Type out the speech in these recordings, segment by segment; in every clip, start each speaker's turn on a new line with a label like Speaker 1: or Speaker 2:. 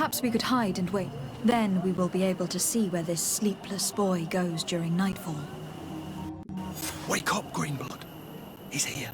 Speaker 1: Perhaps we could hide and wait. Then we will be able to see where this sleepless boy goes during nightfall.
Speaker 2: Wake up, Greenblood. He's here.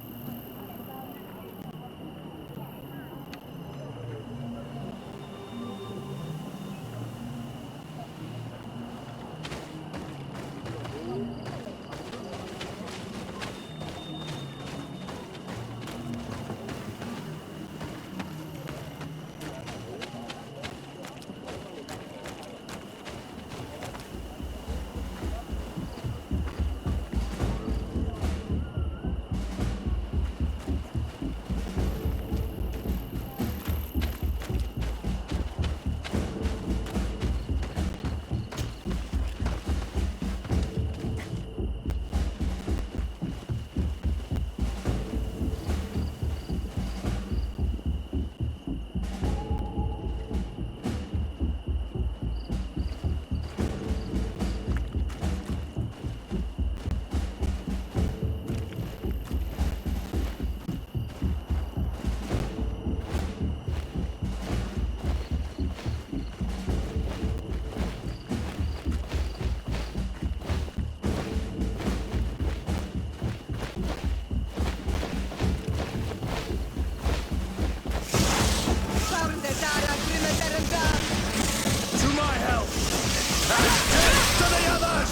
Speaker 3: To my help! And death to the others!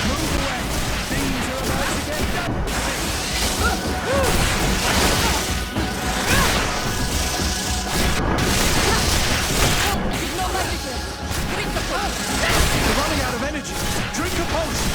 Speaker 3: Move away! Things are about to get done! You're running out of energy! Drink a potion!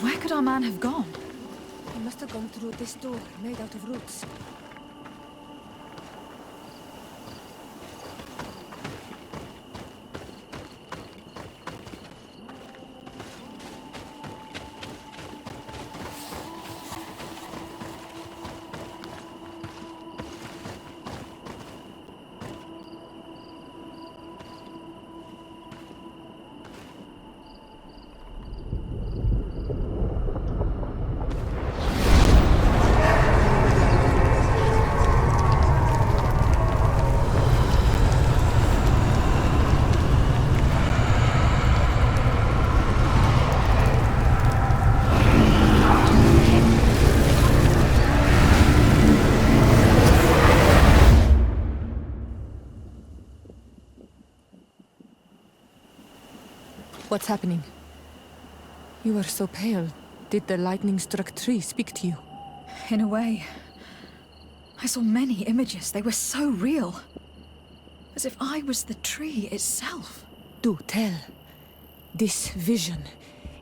Speaker 1: Where could our man have gone?
Speaker 4: He must have gone through this door, made out of roots. What's happening? You are so pale. Did the lightning-struck tree speak to you?
Speaker 1: In a way. I saw many images. They were so real. As if I was the tree itself.
Speaker 4: Do tell. This vision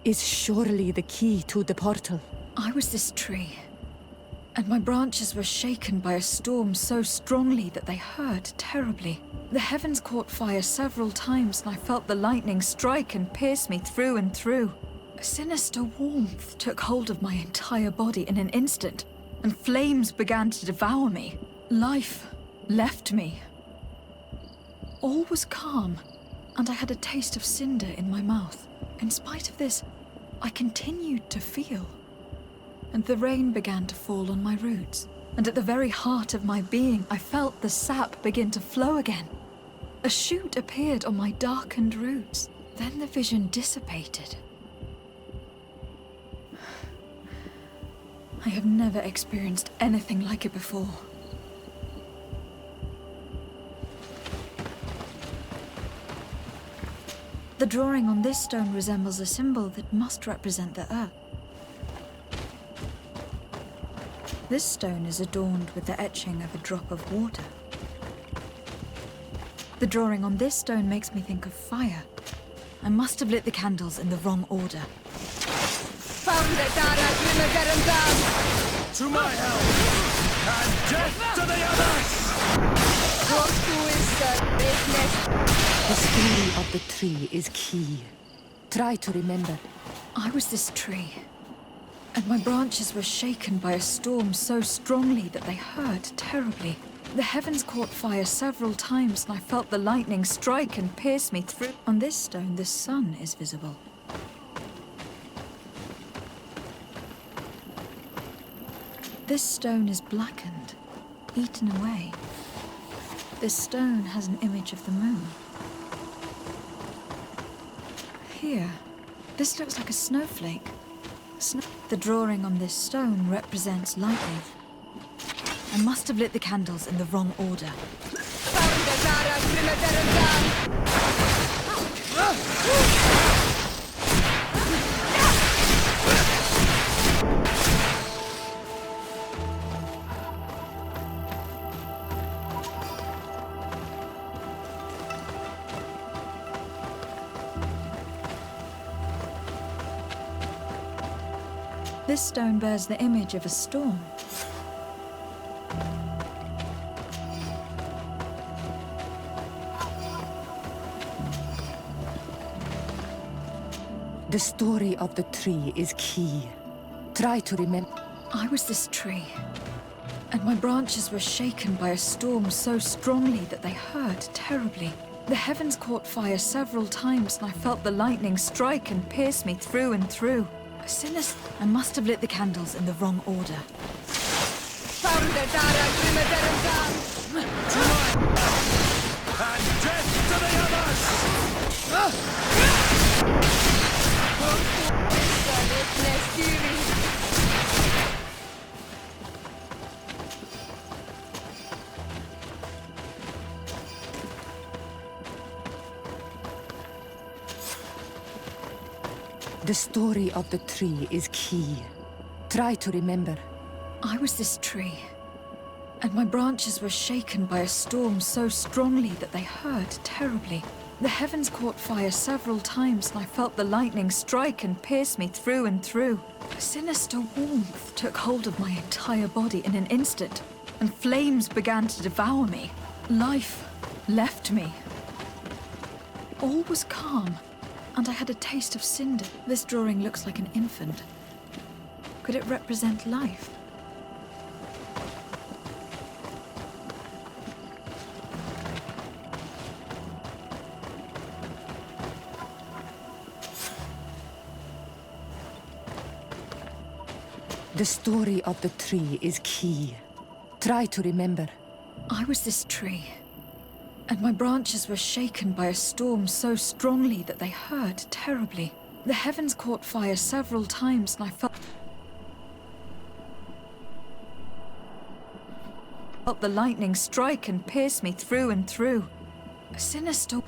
Speaker 4: is surely the key to the portal.
Speaker 1: I was this tree. And my branches were shaken by a storm so strongly that they hurt terribly. The heavens caught fire several times, and I felt the lightning strike and pierce me through and through. A sinister warmth took hold of my entire body in an instant, and flames began to devour me. Life left me. All was calm, and I had a taste of cinder in my mouth. In spite of this, I continued to feel. And the rain began to fall on my roots. And at the very heart of my being, I felt the sap begin to flow again. A shoot appeared on my darkened roots. Then the vision dissipated. I have never experienced anything like it before. The drawing on this stone resembles a symbol that must represent the earth. This stone is adorned with the etching of a drop of water. The drawing on this stone makes me think of fire. I must have lit the candles in the wrong order.
Speaker 3: To my help! And death to the others!
Speaker 4: The story of the tree is key. Try to remember.
Speaker 1: I was this tree, and my branches were shaken by a storm so strongly that they hurt terribly. The heavens caught fire several times, and I felt the lightning strike and pierce me through. On this stone, the sun is visible. This stone is blackened, eaten away. This stone has an image of the moon. Here, this looks like a snowflake. The drawing on this stone represents lightning. I must have lit the candles in the wrong order. This stone bears the image of a storm.
Speaker 4: The story of the tree is key. Try to remember.
Speaker 1: I was this tree, and my branches were shaken by a storm so strongly that they hurt terribly. The heavens caught fire several times, and I felt the lightning strike and pierce me through and through. A sinister... I must have lit the candles in the wrong order.
Speaker 3: And death to the others!
Speaker 4: The story of the tree is key. Try to remember.
Speaker 1: I was this tree, and my branches were shaken by a storm so strongly that they hurt terribly. The heavens caught fire several times, and I felt the lightning strike and pierce me through and through. A sinister warmth took hold of my entire body in an instant, and flames began to devour me. Life left me. All was calm, and I had a taste of cinder. This drawing looks like an infant. Could it represent life?
Speaker 4: The story of the tree is key. Try to remember.
Speaker 1: I was this tree, and my branches were shaken by a storm so strongly that they hurt terribly. The heavens caught fire several times, and I felt the lightning strike and pierce me through and through. A sinister...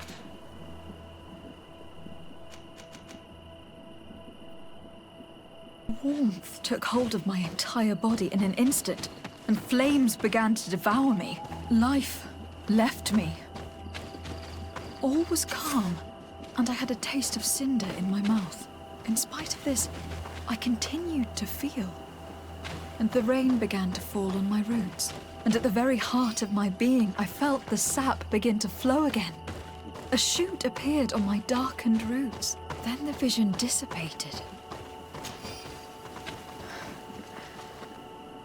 Speaker 1: warmth took hold of my entire body in an instant, and flames began to devour me. Life left me. All was calm, and I had a taste of cinder in my mouth. In spite of this, I continued to feel. And the rain began to fall on my roots. And at the very heart of my being, I felt the sap begin to flow again. A shoot appeared on my darkened roots. Then the vision dissipated.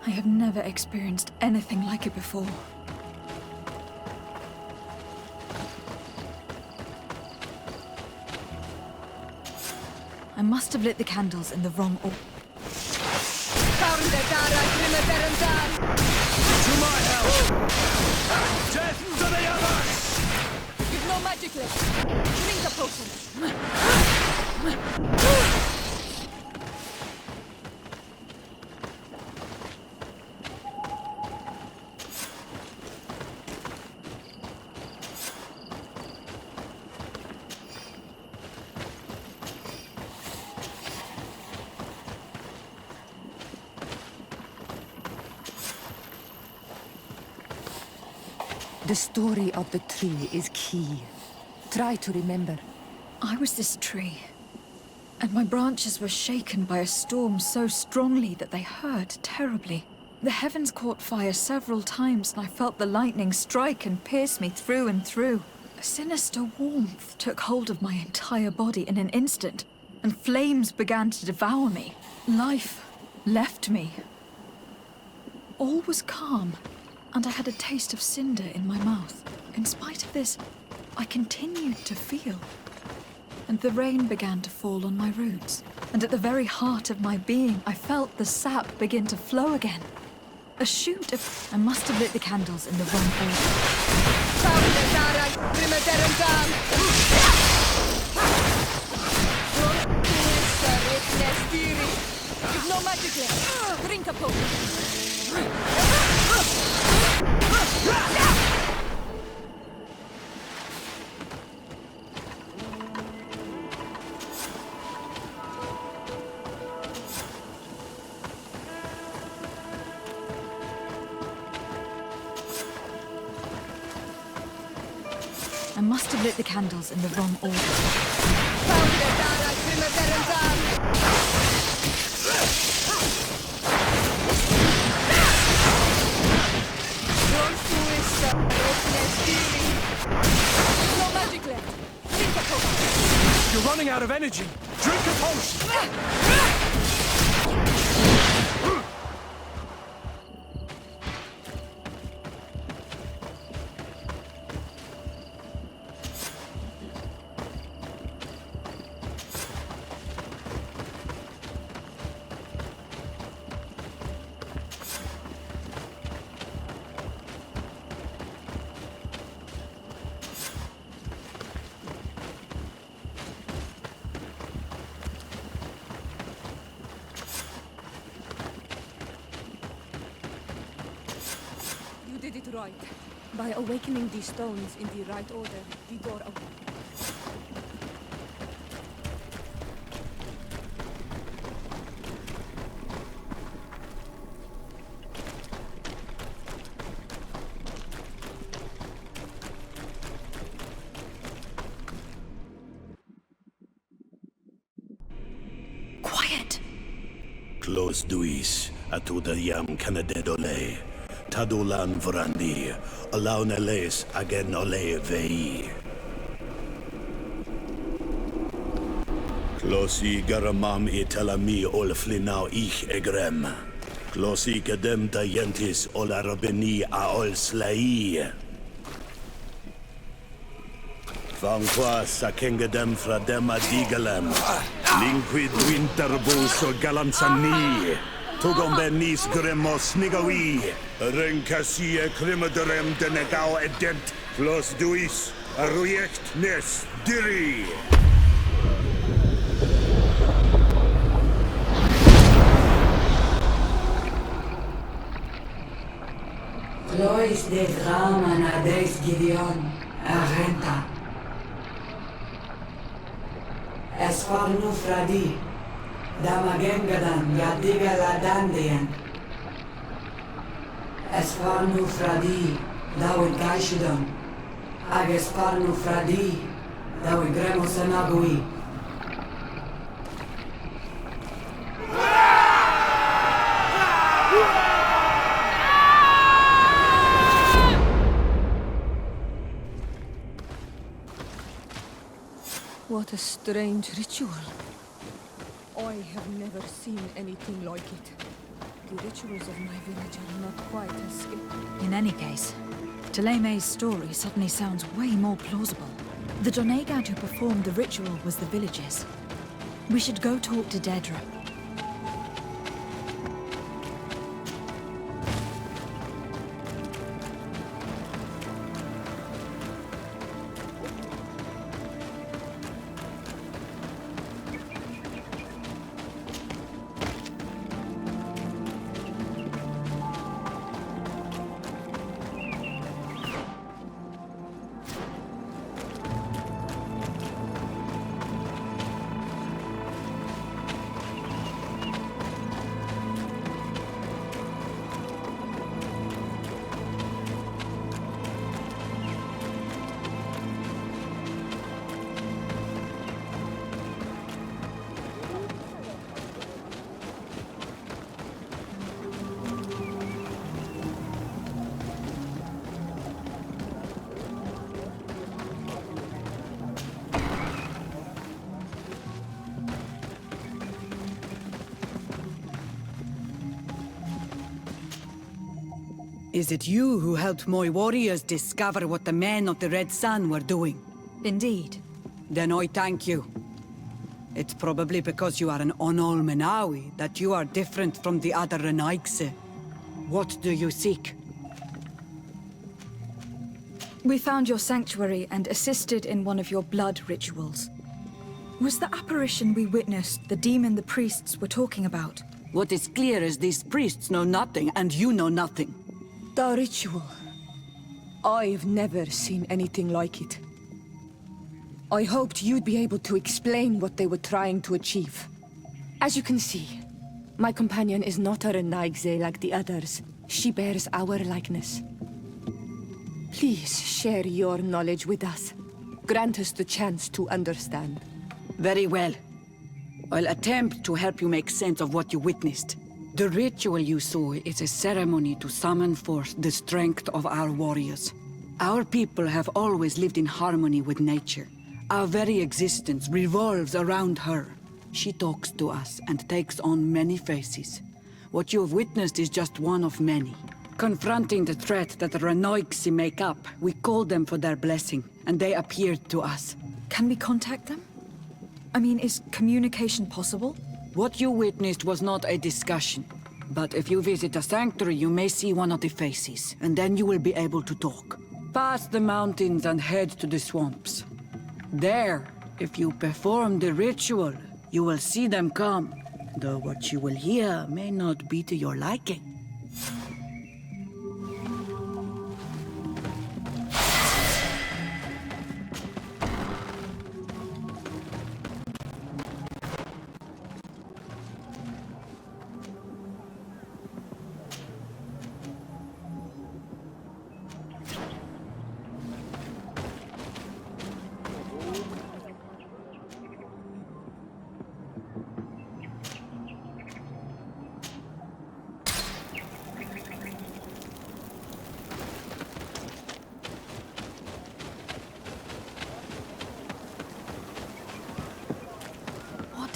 Speaker 1: I have never experienced anything like it before. I must have lit the candles in the wrong order.
Speaker 3: To my help! And death to the others!
Speaker 5: You've no magic left. Drink a potion.
Speaker 4: The story of the tree is key. Try to remember.
Speaker 1: I was this tree, and my branches were shaken by a storm so strongly that they hurt terribly. The heavens caught fire several times, and I felt the lightning strike and pierce me through and through. A sinister warmth took hold of my entire body in an instant, and flames began to devour me. Life left me. All was calm, and I had a taste of cinder in my mouth. In spite of this, I continued to feel. And the rain began to fall on my roots. And at the very heart of my being, I felt the sap begin to flow again. A shoot of... I must have lit the candles in the wrong
Speaker 5: There's no magic left. Drink a potion.
Speaker 1: I must have lit the candles in the wrong order.
Speaker 5: No magic left. Drink a potion.
Speaker 3: You're running out of energy. Drink a potion.
Speaker 5: You did it right. By awakening these stones in the right order, the door opened.
Speaker 1: Quiet!
Speaker 6: Close duis, atuda yam canadedole. Tadulan vrandi, alauneles agen ole vei. Closi garamam itelami olflinau ich egrem. Closi gedem dayentis olarabeni aol slai. Vanqua sakengedem fradem adigalem. Linquid winterbuso galamsani. Tugombenis gremos nigawi. Renkasie krimaderem denegao edent. Plus duis, arujekt nes diri.
Speaker 7: Lois de drama na des Gideon, arrenta. Es war nu fradi, da magengadan ya diga la dandien. Es war nu fradi, da we gaishidon. Ag es war nu fradi, da we gremos anagui.
Speaker 4: What a strange ritual. I have never seen anything like it. The rituals of my village are not quite as skilled.
Speaker 1: In any case, Teleme's story suddenly sounds way more plausible. The Donegad who performed the ritual was the villagers. We should go talk to Dedra.
Speaker 7: Is it you who helped my warriors discover what the men of the Red Sun were doing?
Speaker 1: Indeed.
Speaker 7: Then I thank you. It's probably because you are an Onol Menawi that you are different from the other Renaigse. What do you seek?
Speaker 1: We found your sanctuary and assisted in one of your blood rituals. Was the apparition we witnessed the demon the priests were talking about?
Speaker 7: What is clear is these priests know nothing, and you know nothing.
Speaker 4: The ritual. I've never seen anything like it. I hoped you'd be able to explain what they were trying to achieve. As you can see, my companion is not a Renaigse like the others. She bears our likeness. Please share your knowledge with us. Grant us the chance to understand.
Speaker 7: Very well. I'll attempt to help you make sense of what you witnessed. The ritual you saw is a ceremony to summon forth the strength of our warriors. Our people have always lived in harmony with nature. Our very existence revolves around her. She talks to us and takes on many faces. What you have witnessed is just one of many. Confronting the threat that the Renoigsi make up, we called them for their blessing, and they appeared to us.
Speaker 1: Can we contact them? I mean, is communication possible?
Speaker 7: What you witnessed was not a discussion. But if you visit the sanctuary, you may see one of the faces, and then you will be able to talk. Pass the mountains and head to the swamps. There, if you perform the ritual, you will see them come, though what you will hear may not be to your liking.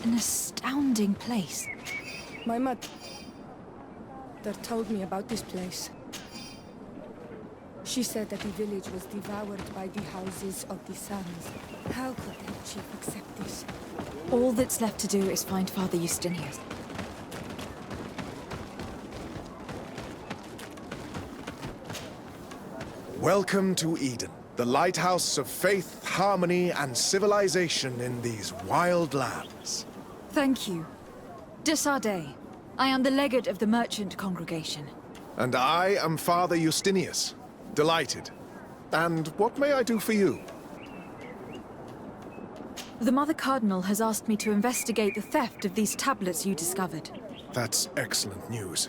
Speaker 1: An astounding place.
Speaker 4: My mother told me about this place. She said that the village was devoured by the houses of the sons. How could their chief accept this?
Speaker 1: All that's left to do is find Father Justinius.
Speaker 3: Welcome to Eden, the lighthouse of faith, harmony, and civilization in these wild lands.
Speaker 1: Thank you. De Sardet. I am the legate of the merchant congregation.
Speaker 3: And I am Father Justinius. Delighted. And what may I do for you?
Speaker 1: The Mother Cardinal has asked me to investigate the theft of these tablets you discovered.
Speaker 3: That's excellent news.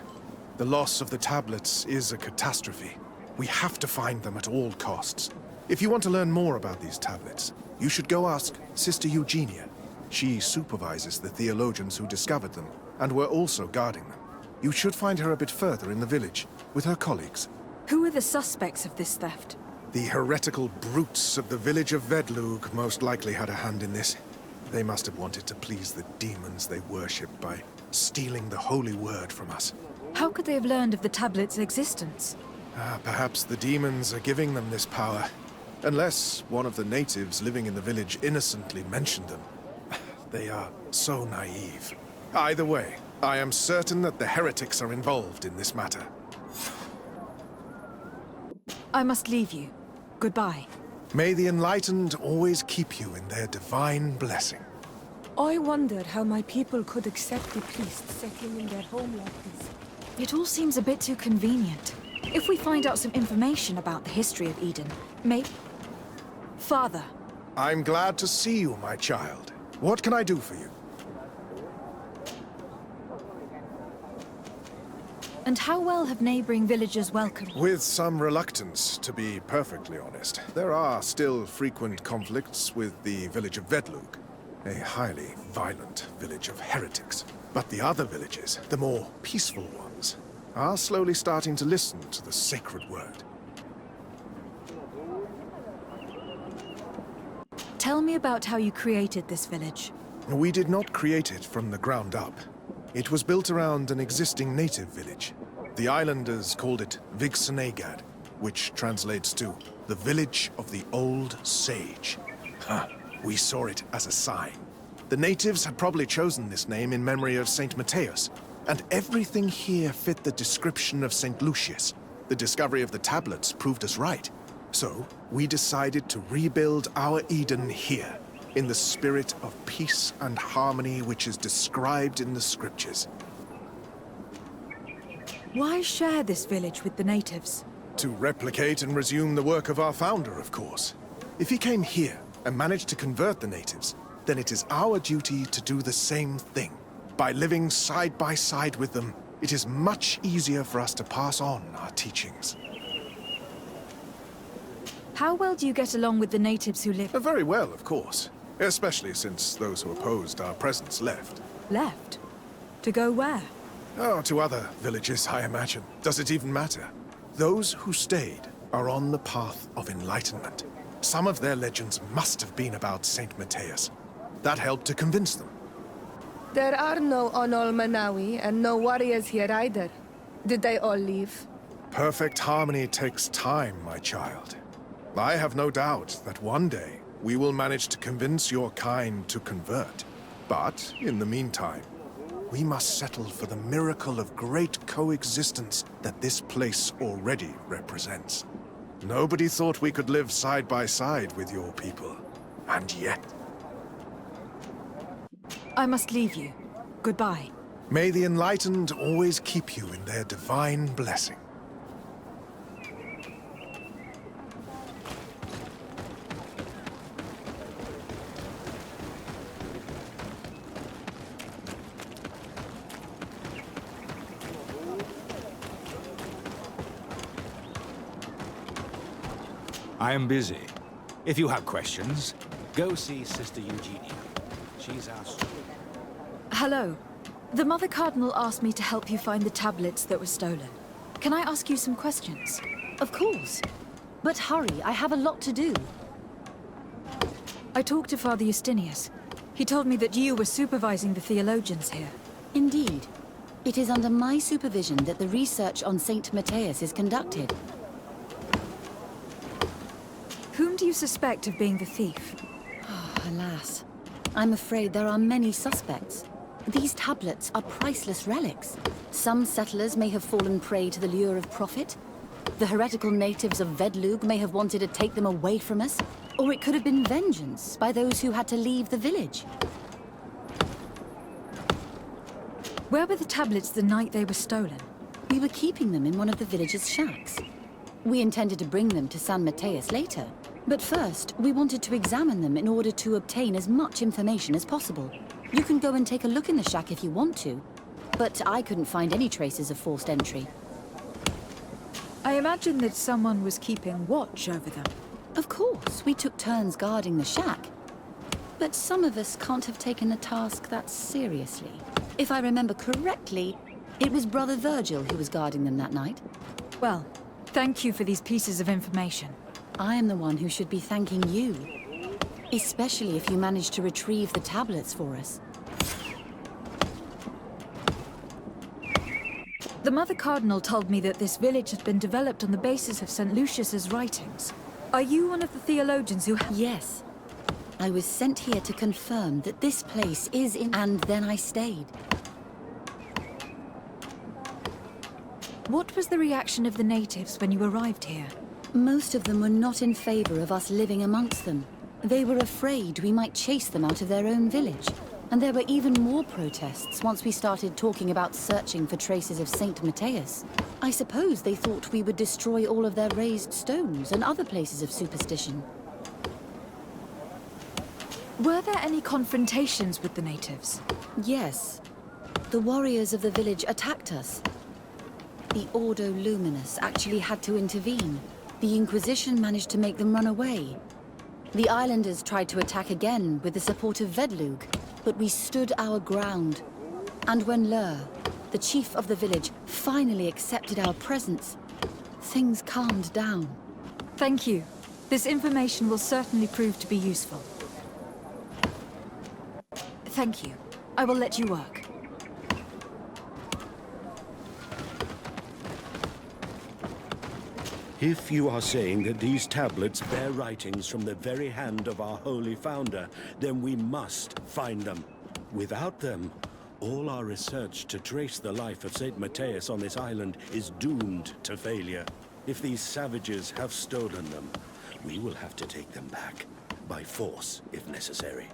Speaker 3: The loss of the tablets is a catastrophe. We have to find them at all costs. If you want to learn more about these tablets, you should go ask Sister Eugenia. She supervises the theologians who discovered them, and were also guarding them. You should find her a bit further in the village, with her colleagues.
Speaker 1: Who are the suspects of this theft?
Speaker 3: The heretical brutes of the village of Vedlug most likely had a hand in this. They must have wanted to please the demons they worship by stealing the holy word from us.
Speaker 1: How could they have learned of the tablet's existence?
Speaker 3: Perhaps the demons are giving them this power. Unless one of the natives living in the village innocently mentioned them. They are so naive. Either way, I am certain that the heretics are involved in this matter.
Speaker 1: I must leave you. Goodbye.
Speaker 3: May the enlightened always keep you in their divine blessing.
Speaker 4: I wondered how my people could accept the priests settling in their home like this.
Speaker 1: It all seems a bit too convenient. If we find out some information about the history of Eden, maybe... Father.
Speaker 3: I'm glad to see you, my child. What can I do for you?
Speaker 1: And how well have neighboring villagers welcomed...
Speaker 3: With some reluctance, to be perfectly honest. There are still frequent conflicts with the village of Vedlug, a highly violent village of heretics. But the other villages, the more peaceful ones, are slowly starting to listen to the sacred word.
Speaker 1: Tell me about how you created this village.
Speaker 3: We did not create it from the ground up. It was built around an existing native village. The islanders called it Vixenagad, which translates to the village of the old sage. We saw it as a sign. The natives had probably chosen this name in memory of Saint Matthias, and everything here fit the description of Saint Lucius. The discovery of the tablets proved us right. So, we decided to rebuild our Eden here, in the spirit of peace and harmony which is described in the scriptures.
Speaker 1: Why share this village with the natives?
Speaker 3: To replicate and resume the work of our founder, of course. If he came here and managed to convert the natives, then it is our duty to do the same thing. By living side by side with them, it is much easier for us to pass on our teachings.
Speaker 1: How well do you get along with the natives who live...
Speaker 3: Very well, of course. Especially since those who opposed our presence left.
Speaker 1: Left? To go where?
Speaker 3: Oh, to other villages, I imagine. Does it even matter? Those who stayed are on the path of enlightenment. Some of their legends must have been about Saint Matthias. That helped to convince them.
Speaker 5: There are no Onol Manawi and no warriors here either. Did they all leave?
Speaker 3: Perfect harmony takes time, my child. I have no doubt that one day we will manage to convince your kind to convert. But, in the meantime, we must settle for the miracle of great coexistence that this place already represents. Nobody thought we could live side by side with your people. And yet...
Speaker 1: I must leave you. Goodbye.
Speaker 3: May the enlightened always keep you in their divine blessing.
Speaker 2: I am busy. If you have questions, go see Sister Eugenia. She's our...
Speaker 1: Hello. The Mother Cardinal asked me to help you find the tablets that were stolen. Can I ask you some questions?
Speaker 8: Of course. But hurry, I have a lot to do.
Speaker 1: I talked to Father Justinius. He told me that you were supervising the theologians here.
Speaker 8: Indeed. It is under my supervision that the research on Saint Matthias is conducted.
Speaker 1: Whom do you suspect of being the thief?
Speaker 8: Alas. I'm afraid there are many suspects. These tablets are priceless relics. Some settlers may have fallen prey to the lure of profit. The heretical natives of Vedlug may have wanted to take them away from us. Or it could have been vengeance by those who had to leave the village.
Speaker 1: Where were the tablets the night they were stolen?
Speaker 8: We were keeping them in one of the village's shacks. We intended to bring them to San Matthias later. But first, we wanted to examine them in order to obtain as much information as possible. You can go and take a look in the shack if you want to, but I couldn't find any traces of forced entry.
Speaker 1: I imagine that someone was keeping watch over them.
Speaker 8: Of course, we took turns guarding the shack. But some of us can't have taken the task that seriously. If I remember correctly, it was Brother Virgil who was guarding them that night.
Speaker 1: Well, thank you for these pieces of information.
Speaker 8: I am the one who should be thanking you. Especially if you managed to retrieve the tablets for us.
Speaker 1: The Mother Cardinal told me that this village had been developed on the basis of St. Lucius's writings. Are you one of the theologians who...
Speaker 8: Yes. I was sent here to confirm that this place is in... And then I stayed.
Speaker 1: What was the reaction of the natives when you arrived here?
Speaker 8: Most of them were not in favor of us living amongst them. They were afraid we might chase them out of their own village. And there were even more protests once we started talking about searching for traces of Saint Matthias. I suppose they thought we would destroy all of their raised stones and other places of superstition.
Speaker 1: Were there any confrontations with the natives?
Speaker 8: Yes. The warriors of the village attacked us. The Ordo Luminous actually had to intervene. The Inquisition managed to make them run away. The islanders tried to attack again with the support of Vedlug, but we stood our ground. And when Lur, the chief of the village, finally accepted our presence, things calmed down.
Speaker 1: Thank you. This information will certainly prove to be useful. Thank you. I will let you work.
Speaker 6: If you are saying that these tablets bear writings from the very hand of our holy founder, then we must find them. Without them, all our research to trace the life of Saint Matthias on this island is doomed to failure. If these savages have stolen them, we will have to take them back, by force if necessary.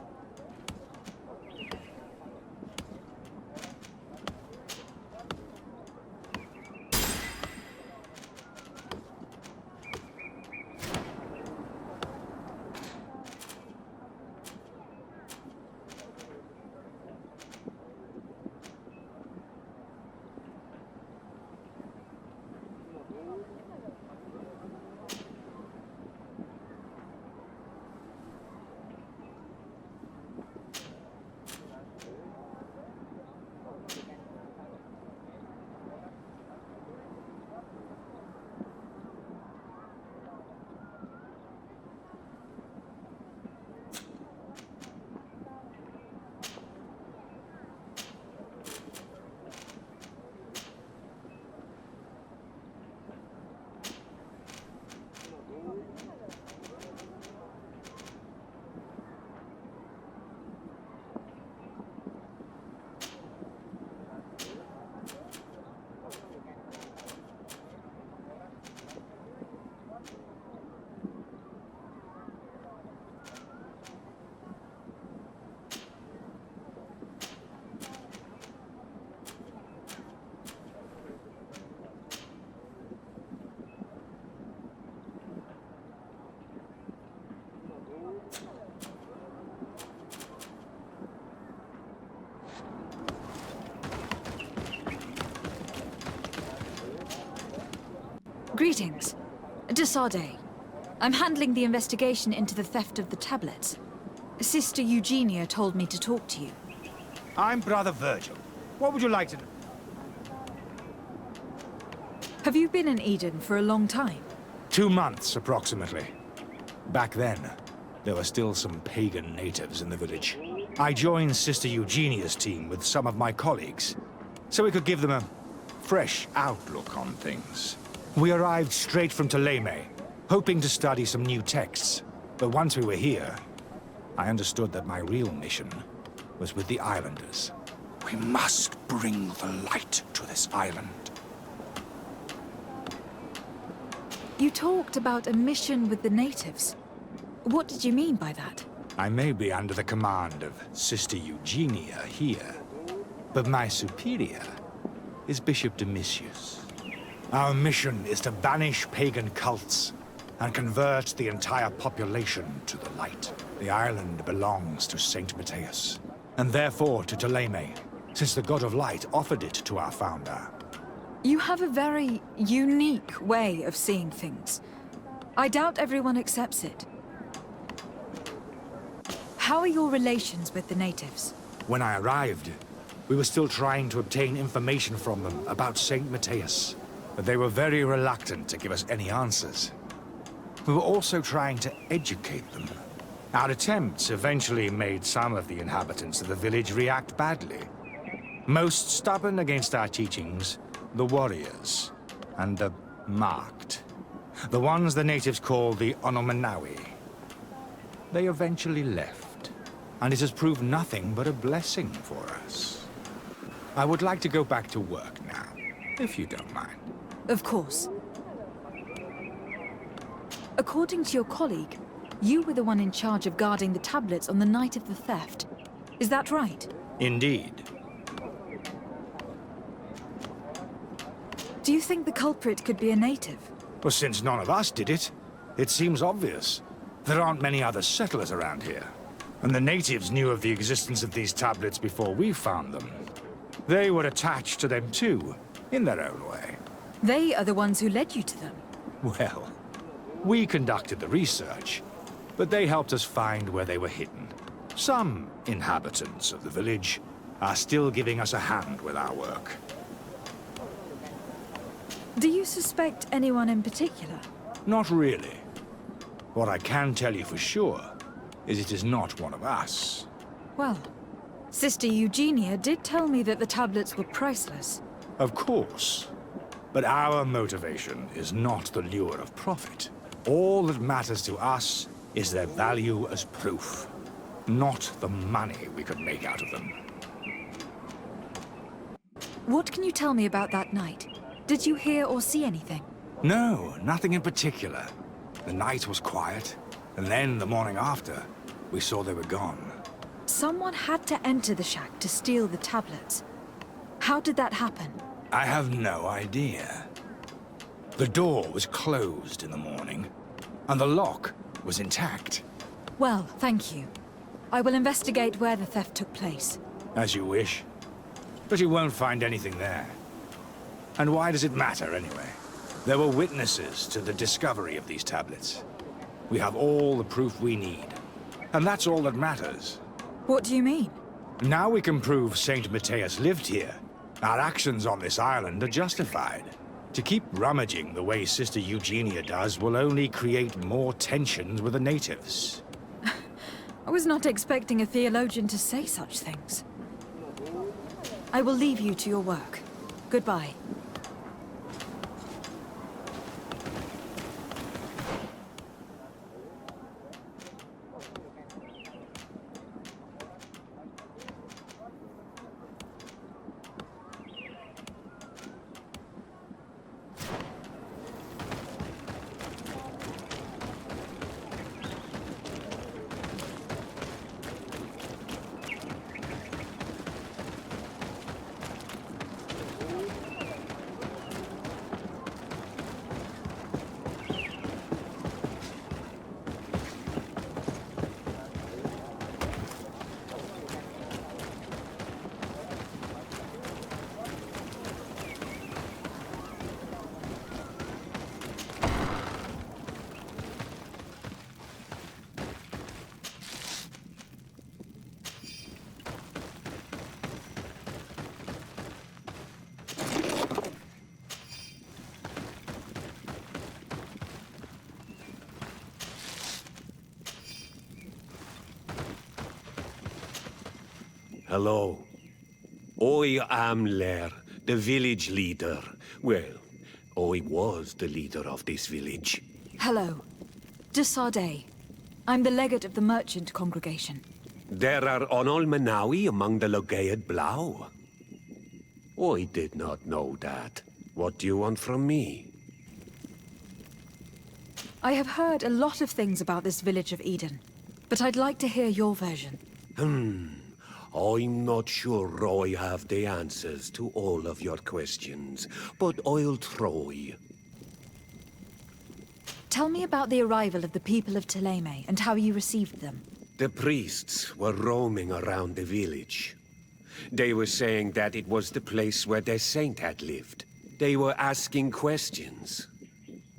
Speaker 1: Greetings. Desade. I'm handling the investigation into the theft of the tablets. Sister Eugenia told me to talk to you.
Speaker 2: I'm Brother Virgil. What would you like to know?
Speaker 1: Have you been in Eden for a long time?
Speaker 2: 2 months, approximately. Back then, there were still some pagan natives in the village. I joined Sister Eugenia's team with some of my colleagues, so we could give them a fresh outlook on things. We arrived straight from Ptolemy, hoping to study some new texts. But once we were here, I understood that my real mission was with the islanders. We must bring the light to this island.
Speaker 1: You talked about a mission with the natives. What did you mean by that?
Speaker 2: I may be under the command of Sister Eugenia here, but my superior is Bishop Domitius. Our mission is to banish pagan cults and convert the entire population to the light. The island belongs to Saint Matthias, and therefore to Ptolemy, since the god of light offered it to our founder.
Speaker 1: You have a very unique way of seeing things. I doubt everyone accepts it. How are your relations with the natives?
Speaker 2: When I arrived, we were still trying to obtain information from them about Saint Matthias, but they were very reluctant to give us any answers. We were also trying to educate them. Our attempts eventually made some of the inhabitants of the village react badly. Most stubborn against our teachings, the warriors, and the marked. The ones the natives call the Onomanawi. They eventually left, and it has proved nothing but a blessing for us. I would like to go back to work now, if you don't mind.
Speaker 1: Of course. According to your colleague, you were the one in charge of guarding the tablets on the night of the theft. Is that right?
Speaker 2: Indeed.
Speaker 1: Do you think the culprit could be a native?
Speaker 2: Well, since none of us did it, it seems obvious. There aren't many other settlers around here. And the natives knew of the existence of these tablets before we found them. They were attached to them too, in their own way.
Speaker 1: They are the ones who led you to them.
Speaker 2: Well, we conducted the research, but they helped us find where they were hidden. Some inhabitants of the village are still giving us a hand with our work.
Speaker 1: Do you suspect anyone in particular?
Speaker 2: Not really. What I can tell you for sure is it is not one of us.
Speaker 1: Well, Sister Eugenia did tell me that the tablets were priceless.
Speaker 2: Of course. But our motivation is not the lure of profit. All that matters to us is their value as proof, not the money we could make out of them.
Speaker 1: What can you tell me about that night? Did you hear or see anything?
Speaker 2: No, nothing in particular. The night was quiet, and then the morning after, we saw they were gone.
Speaker 1: Someone had to enter the shack to steal the tablets. How did that happen?
Speaker 2: I have no idea. The door was closed in the morning, and the lock was intact.
Speaker 1: Well, thank you. I will investigate where the theft took place.
Speaker 2: As you wish. But you won't find anything there. And why does it matter, anyway? There were witnesses to the discovery of these tablets. We have all the proof we need. And that's all that matters.
Speaker 1: What do you mean?
Speaker 2: Now we can prove Saint Matthias lived here. Our actions on this island are justified. To keep rummaging the way Sister Eugenia does will only create more tensions with the natives.
Speaker 1: I was not expecting a theologian to say such things. I will leave you to your work. Goodbye.
Speaker 9: Hello. I am Lair, the village leader. Well, I was the leader of this village.
Speaker 1: Hello. De Sardet. I'm the legate of the merchant congregation.
Speaker 9: There are Onol among the Logead Blau. I did not know that. What do you want from me?
Speaker 1: I have heard a lot of things about this village of Eden, but I'd like to hear your version.
Speaker 9: I'm not sure I have the answers to all of your questions, but I'll try.
Speaker 1: Tell me about the arrival of the people of Thélème and how you received them.
Speaker 9: The priests were roaming around the village. They were saying that it was the place where their saint had lived. They were asking questions,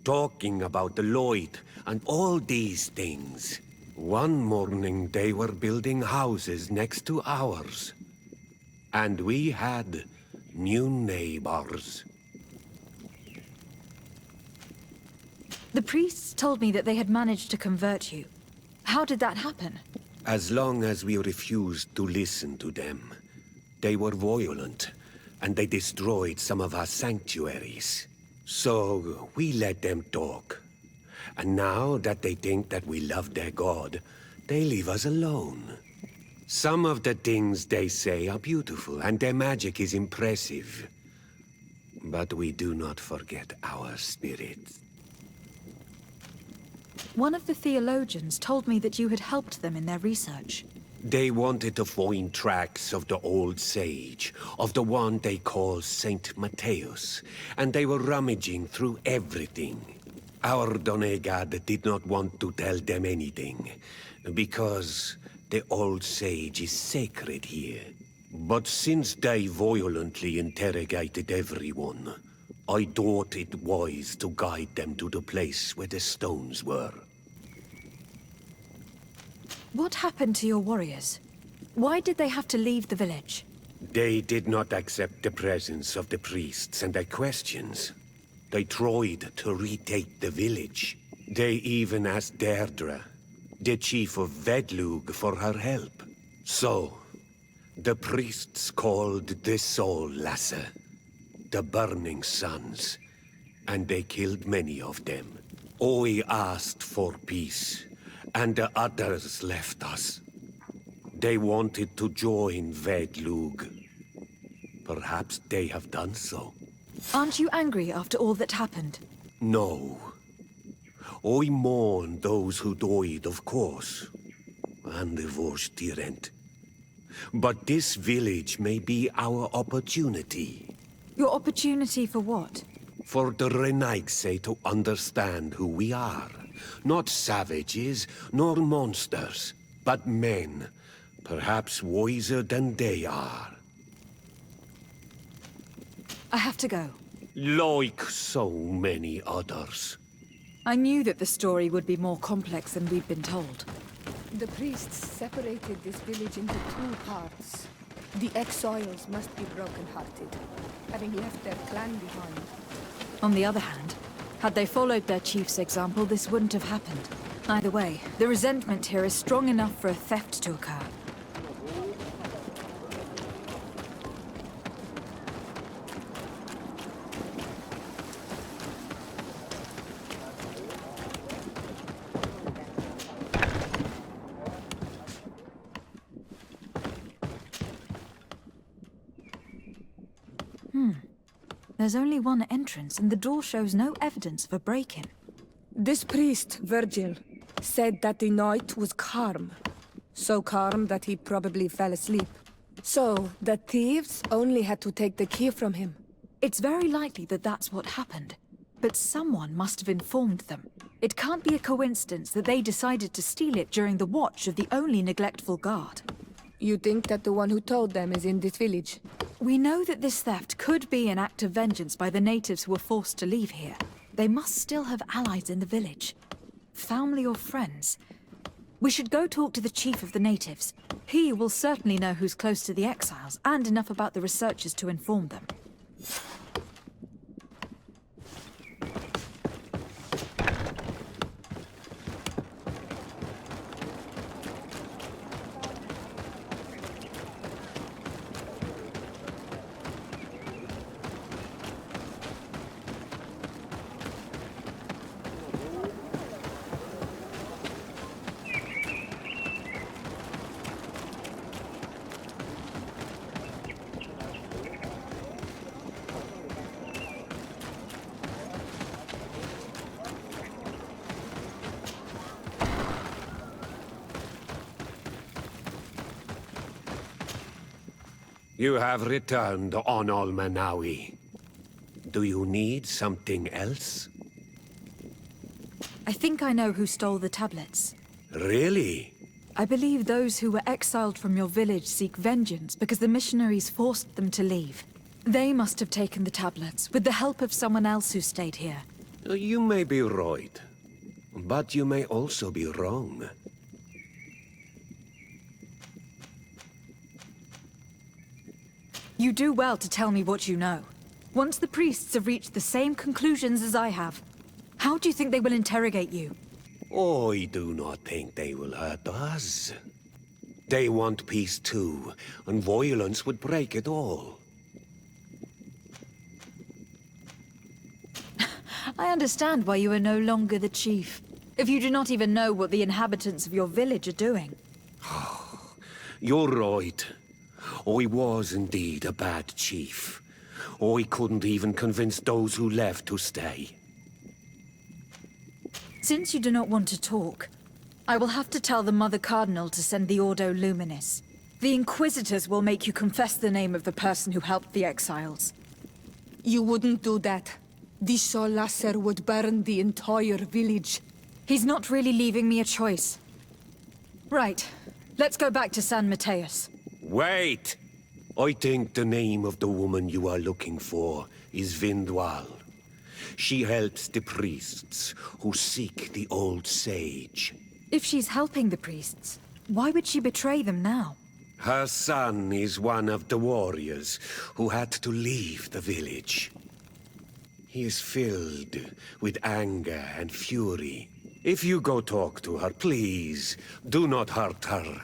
Speaker 9: talking about the Lloyd and all these things. One morning they were building houses next to ours. And we had new neighbors.
Speaker 1: The priests told me that they had managed to convert you. How did that happen?
Speaker 9: As long as we refused to listen to them, they were violent, and they destroyed some of our sanctuaries. So we let them talk. And now that they think that we love their god, they leave us alone. Some of the things they say are beautiful, and their magic is impressive. But we do not forget our spirits.
Speaker 1: One of the theologians told me that you had helped them in their research.
Speaker 9: They wanted to find tracks of the old sage, of the one they call Saint Matthias, and they were rummaging through everything. Our Donegad did not want to tell them anything, because the old sage is sacred here. But since they violently interrogated everyone, I thought it wise to guide them to the place where the stones were.
Speaker 1: What happened to your warriors? Why did they have to leave the village?
Speaker 9: They did not accept the presence of the priests and their questions. They tried to retake the village. They even asked Deirdre, the chief of Vedlug, for her help. So, the priests called the Soul Lasser, the Burning Suns, and they killed many of them. Oi asked for peace, and the others left us. They wanted to join Vedlug. Perhaps they have done so.
Speaker 1: Aren't you angry after all that happened?
Speaker 9: No. Oi mourn those who died, of course. And the Vorstyrent. But this village may be our opportunity.
Speaker 1: Your opportunity for what?
Speaker 9: For the Renaigse to understand who we are. Not savages, nor monsters, but men. Perhaps wiser than they are.
Speaker 1: I have to go.
Speaker 9: Like so many others.
Speaker 1: I knew that the story would be more complex than we'd been told.
Speaker 5: The priests separated this village into two parts. The exiles must be broken-hearted, having left their clan behind.
Speaker 1: On the other hand, had they followed their chief's example, this wouldn't have happened. Either way, the resentment here is strong enough for a theft to occur. There's only one entrance, and the door shows no evidence of a break-in.
Speaker 5: This priest, Virgil, said that the night was calm. So calm that he probably fell asleep. So, the thieves only had to take the key from him.
Speaker 1: It's very likely that that's what happened. But someone must have informed them. It can't be a coincidence that they decided to steal it during the watch of the only neglectful guard.
Speaker 5: You think that the one who told them is in this village?
Speaker 1: We know that this theft could be an act of vengeance by the natives who were forced to leave here. They must still have allies in the village. Family or friends. We should go talk to the chief of the natives. He will certainly know who's close to the exiles, and enough about the researchers to inform them.
Speaker 9: You have returned on Almanawi. Do you need something else?
Speaker 1: I think I know who stole the tablets.
Speaker 9: Really?
Speaker 1: I believe those who were exiled from your village seek vengeance because the missionaries forced them to leave. They must have taken the tablets, with the help of someone else who stayed here.
Speaker 9: You may be right, but you may also be wrong.
Speaker 1: You do well to tell me what you know. Once the priests have reached the same conclusions as I have, how do you think they will interrogate you?
Speaker 9: I do not think they will hurt us. They want peace too, and violence would break it all.
Speaker 1: I understand why you are no longer the chief. If you do not even know what the inhabitants of your village are doing.
Speaker 9: You're right. I was indeed a bad chief. I couldn't even convince those who left to stay.
Speaker 1: Since you do not want to talk, I will have to tell the Mother Cardinal to send the Ordo Luminis. The Inquisitors will make you confess the name of the person who helped the exiles.
Speaker 5: You wouldn't do that. The Solasser would burn the entire village.
Speaker 1: He's not really leaving me a choice. Right. Let's go back to San Mateus.
Speaker 9: Wait! I think the name of the woman you are looking for is Vindwal. She helps the priests who seek the old sage.
Speaker 1: If she's helping the priests, why would she betray them now?
Speaker 9: Her son is one of the warriors who had to leave the village. He is filled with anger and fury. If you go talk to her, please, do not hurt her.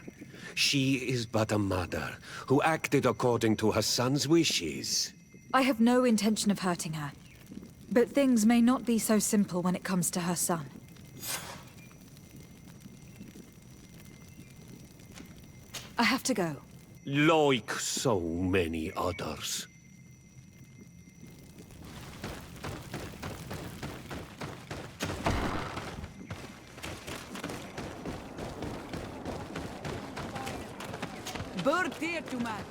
Speaker 9: She is but a mother who acted according to her son's wishes.
Speaker 1: I have no intention of hurting her. But things may not be so simple when it comes to her son. I have to go.
Speaker 9: Like so many others.
Speaker 7: Bird here to man.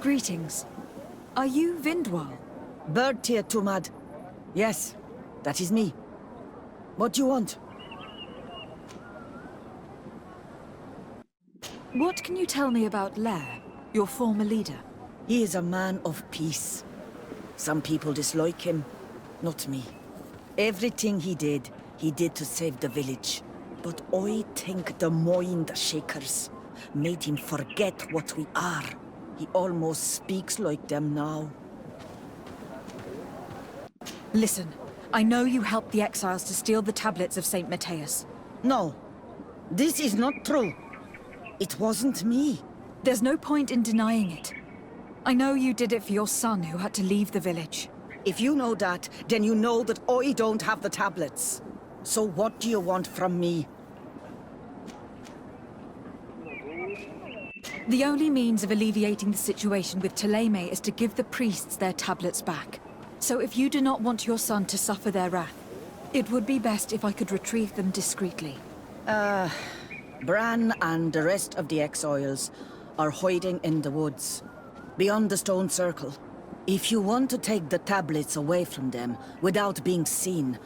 Speaker 1: Greetings. Are you Vindwal?
Speaker 10: Bird here, Tumad. Yes, that is me. What do you want?
Speaker 1: What can you tell me about Lair, your former leader?
Speaker 10: He is a man of peace. Some people dislike him, not me. Everything he did to save the village. But I think the mind shakers made him forget what we are. He almost speaks like them now.
Speaker 1: Listen, I know you helped the exiles to steal the tablets of Saint Matthias.
Speaker 10: No, this is not true. It wasn't me.
Speaker 1: There's no point in denying it. I know you did it for your son who had to leave the village.
Speaker 10: If you know that, then you know that I don't have the tablets. So what do you want from me?
Speaker 1: The only means of alleviating the situation with Thélème is to give the priests their tablets back. So if you do not want your son to suffer their wrath, it would be best if I could retrieve them discreetly.
Speaker 10: Bran and the rest of the exiles are hiding in the woods, beyond the stone circle. If you want to take the tablets away from them without being seen,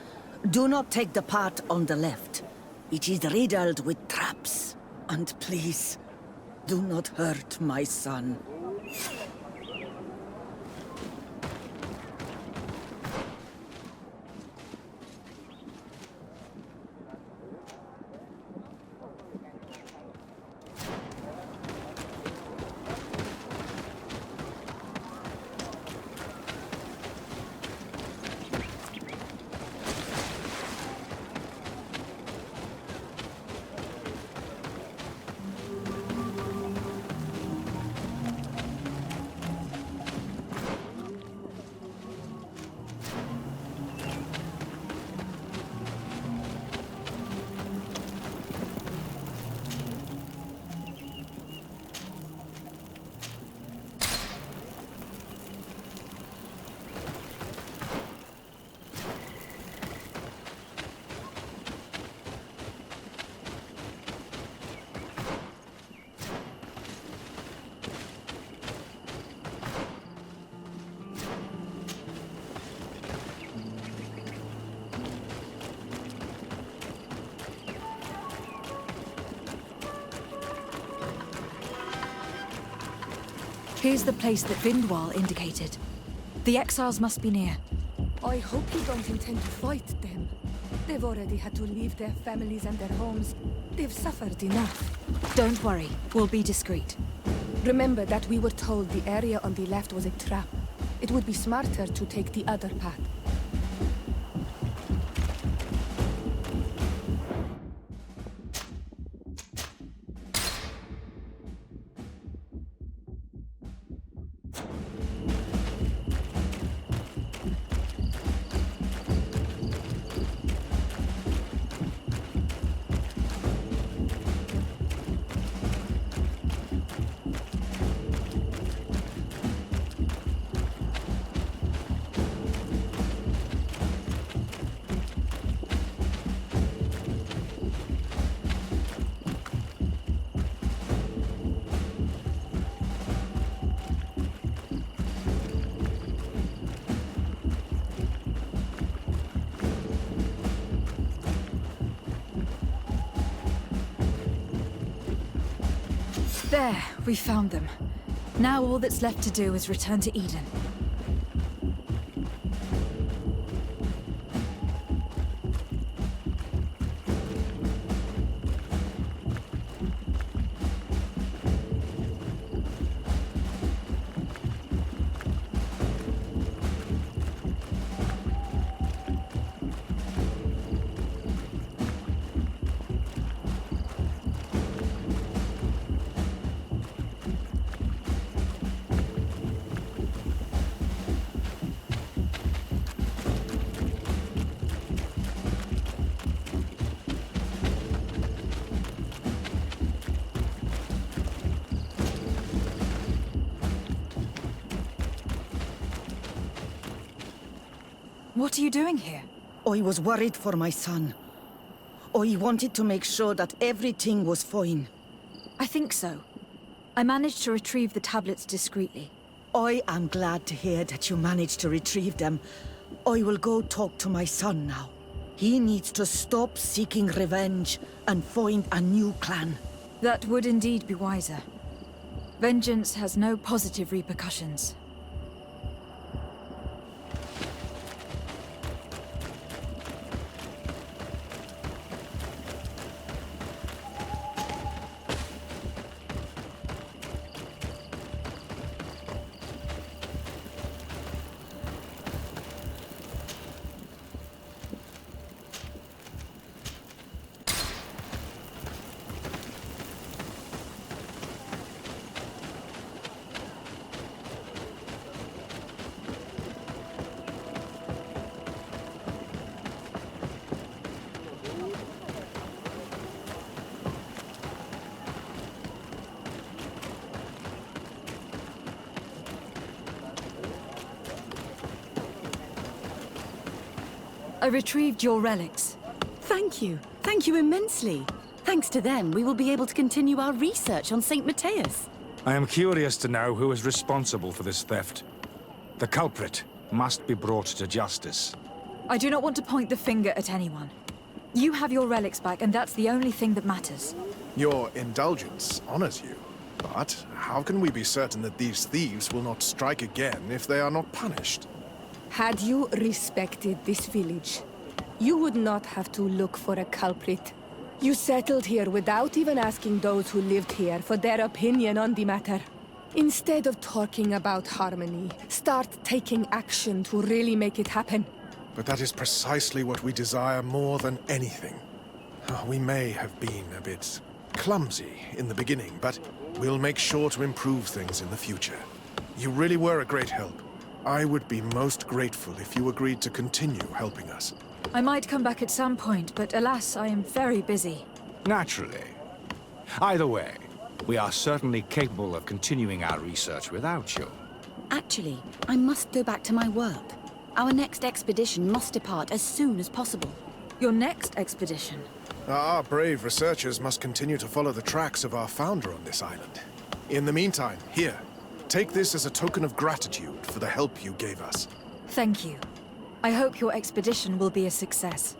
Speaker 10: do not take the path on the left. It is riddled with traps. And please, do not hurt my son.
Speaker 1: Here's the place that Vindwal indicated. The exiles must be near.
Speaker 5: I hope you don't intend to fight them. They've already had to leave their families and their homes. They've suffered enough.
Speaker 1: Don't worry, we'll be discreet.
Speaker 5: Remember that we were told the area on the left was a trap. It would be smarter to take the other path.
Speaker 1: There, we found them. Now all that's left to do is return to Eden. What are you doing here?
Speaker 10: I was worried for my son. I wanted to make sure that everything was fine.
Speaker 1: I think so. I managed to retrieve the tablets discreetly.
Speaker 10: I am glad to hear that you managed to retrieve them. I will go talk to my son now. He needs to stop seeking revenge and find a new clan.
Speaker 1: That would indeed be wiser. Vengeance has no positive repercussions. I retrieved your relics.
Speaker 11: Thank you. Thank you immensely. Thanks to them, we will be able to continue our research on St. Matthias.
Speaker 2: I am curious to know who is responsible for this theft. The culprit must be brought to justice.
Speaker 1: I do not want to point the finger at anyone. You have your relics back, and that's the only thing that matters.
Speaker 3: Your indulgence honors you. But how can we be certain that these thieves will not strike again if they are not punished?
Speaker 5: Had you respected this village, you would not have to look for a culprit. You settled here without even asking those who lived here for their opinion on the matter. Instead of talking about harmony, start taking action to really make it happen.
Speaker 3: But that is precisely what we desire more than anything. We may have been a bit clumsy in the beginning, but we'll make sure to improve things in the future. You really were a great help. I would be most grateful if you agreed to continue helping us.
Speaker 1: I might come back at some point, but alas, I am very busy.
Speaker 2: Naturally. Either way, we are certainly capable of continuing our research without you.
Speaker 8: Actually, I must go back to my work. Our next expedition must depart as soon as possible.
Speaker 1: Your next expedition?
Speaker 3: Our brave researchers must continue to follow the tracks of our founder on this island. In the meantime, here, take this as a token of gratitude for the help you gave us.
Speaker 1: Thank you. I hope your expedition will be a success.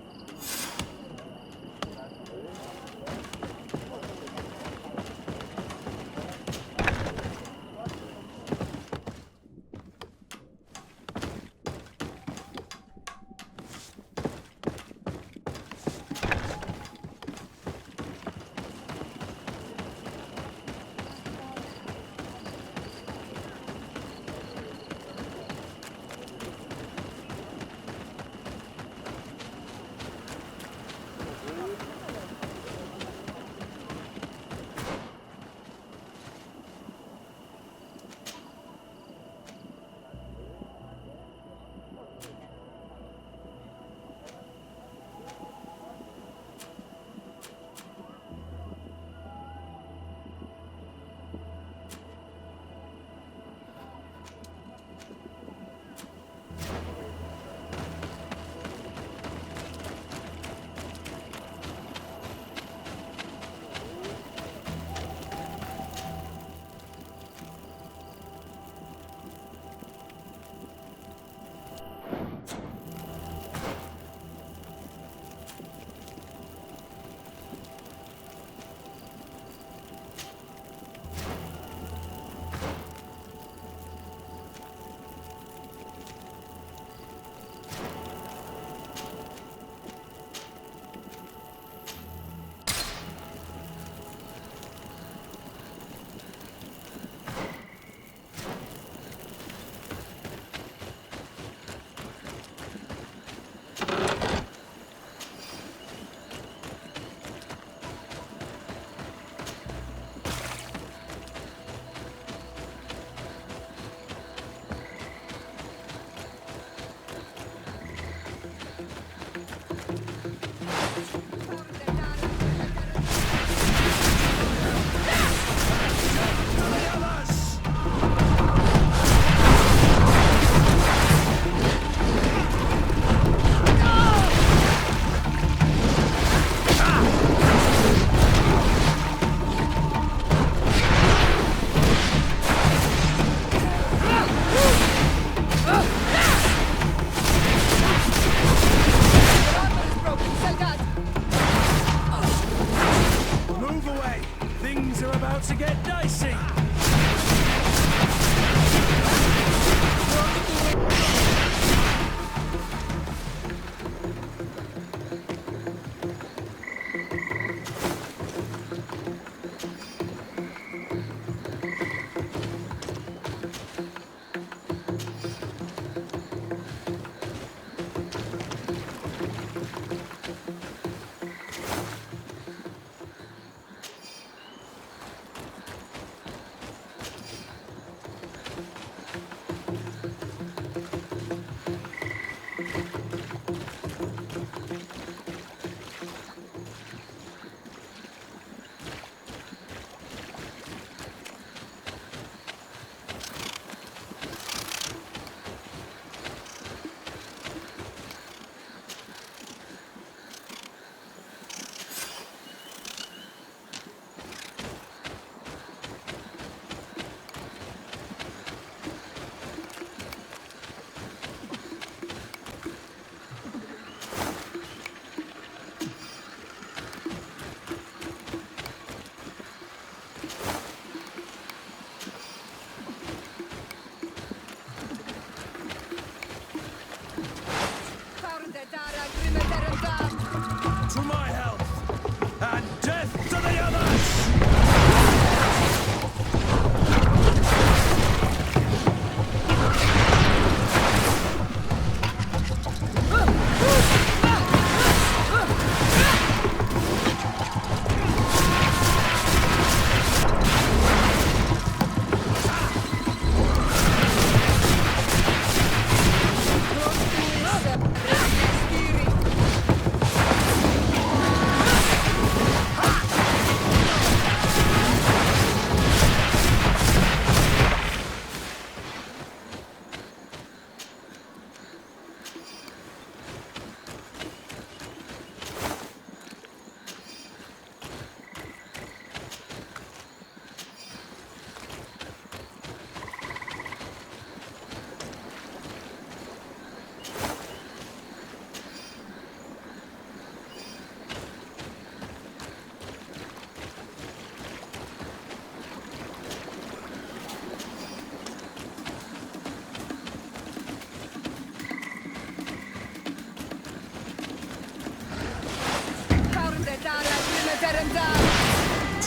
Speaker 6: To my health, and death to the others!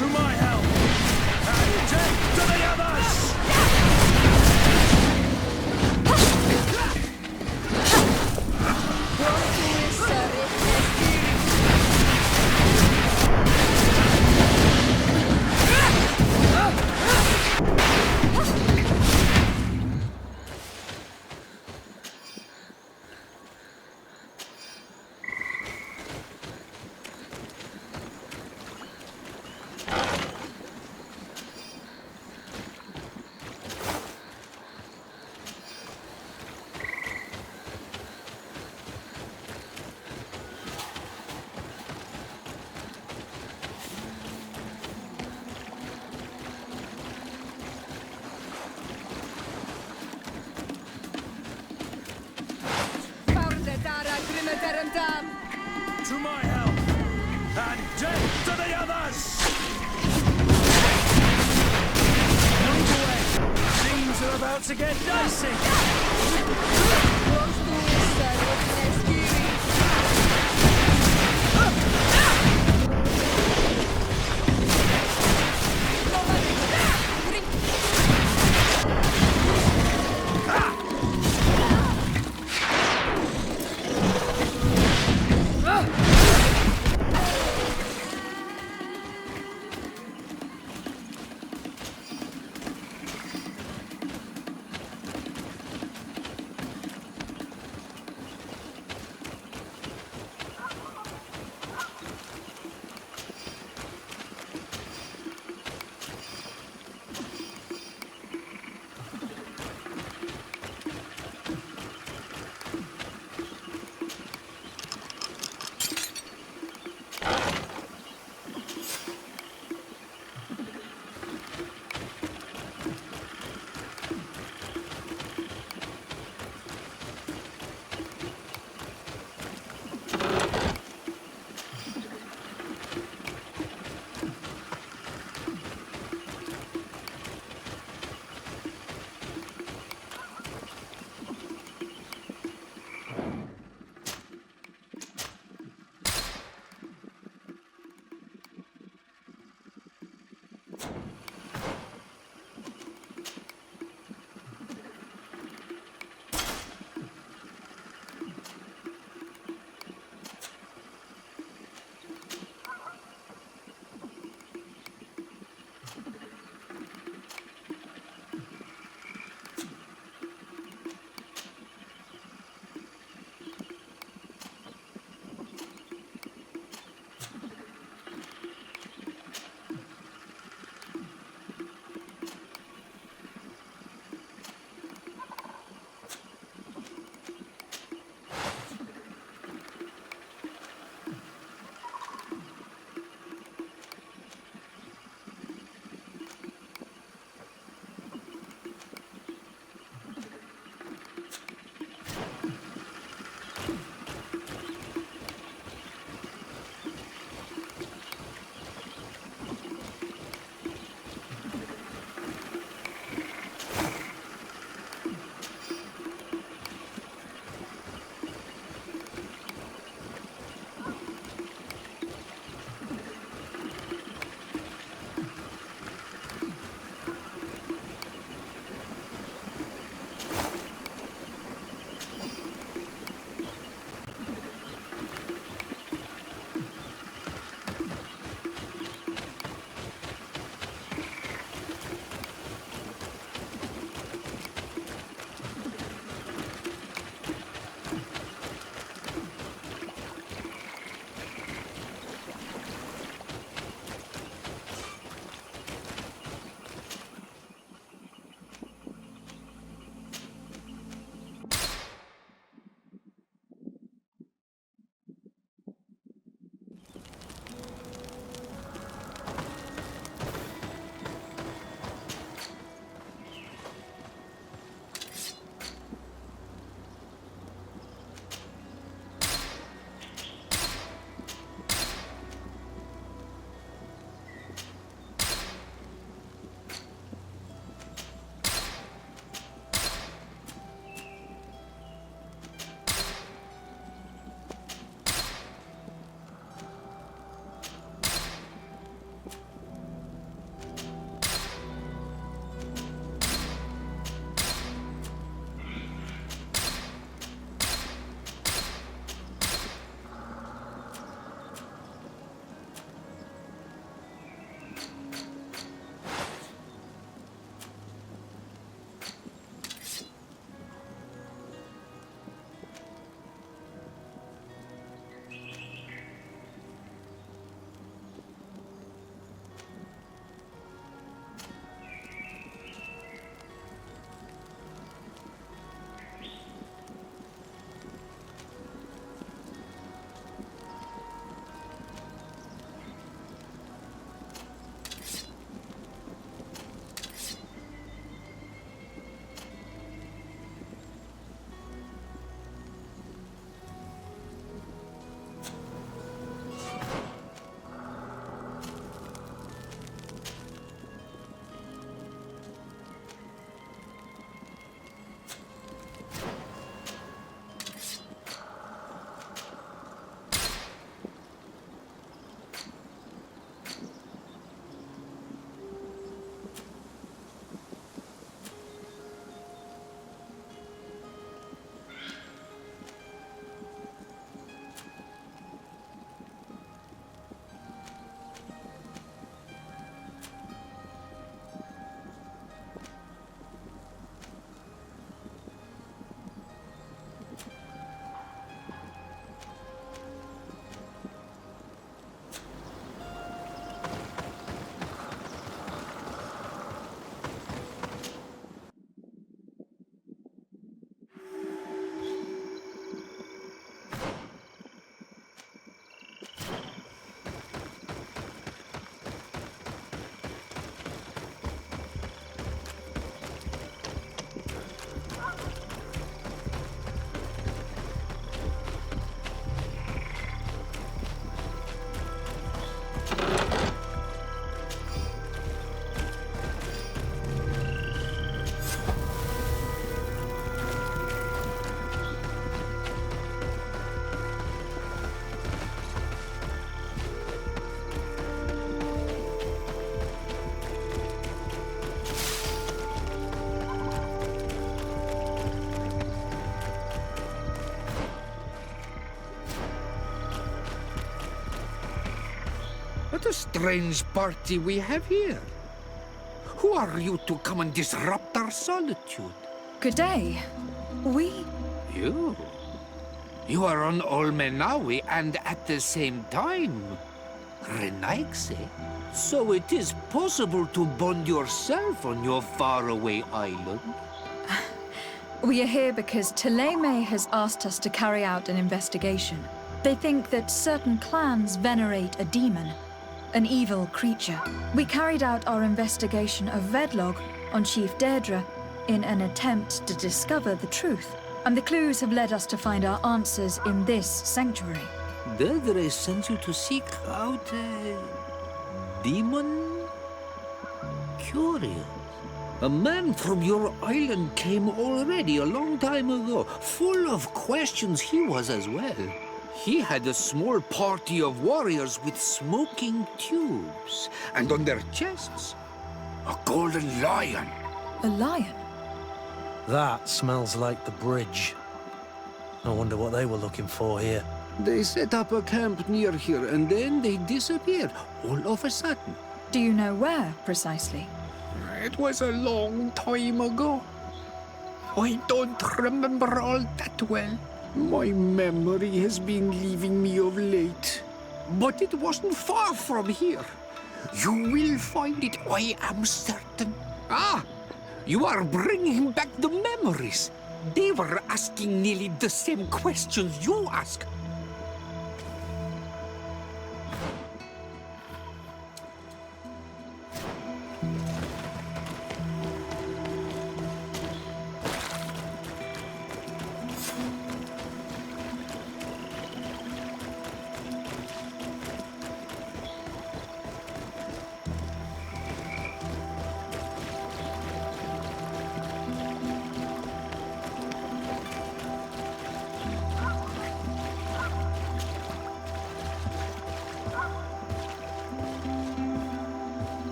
Speaker 6: To my help, and death to the others! To my help, and death to the others! Move away! Things are about to get dicey!
Speaker 12: What a strange party we have here. Who are you to come and disrupt our solitude?
Speaker 1: Good day.
Speaker 12: You? You are on Olmenawi and at the same time, Renaigse. So it is possible to bond yourself on your faraway island?
Speaker 1: We are here because Teleme has asked us to carry out an investigation. They think that certain clans venerate a demon, an evil creature. We carried out our investigation of Vedlog on Chief Deirdre in an attempt to discover the truth. And the clues have led us to find our answers in this sanctuary.
Speaker 12: Deirdre sent you to seek out a demon? Curious. A man from your island came already a long time ago. Full of questions he was as well. He had a small party of warriors with smoking tubes. And on their chests, a golden lion.
Speaker 1: A lion?
Speaker 13: That smells like the bridge. I wonder what they were looking for here.
Speaker 12: They set up a camp near here and then they disappeared, all of a sudden.
Speaker 1: Do you know where, precisely?
Speaker 12: It was a long time ago. I don't remember all that well. My memory has been leaving me of late. But it wasn't far from here. You will find it, I am certain. Ah! You are bringing back the memories. They were asking nearly the same questions you ask.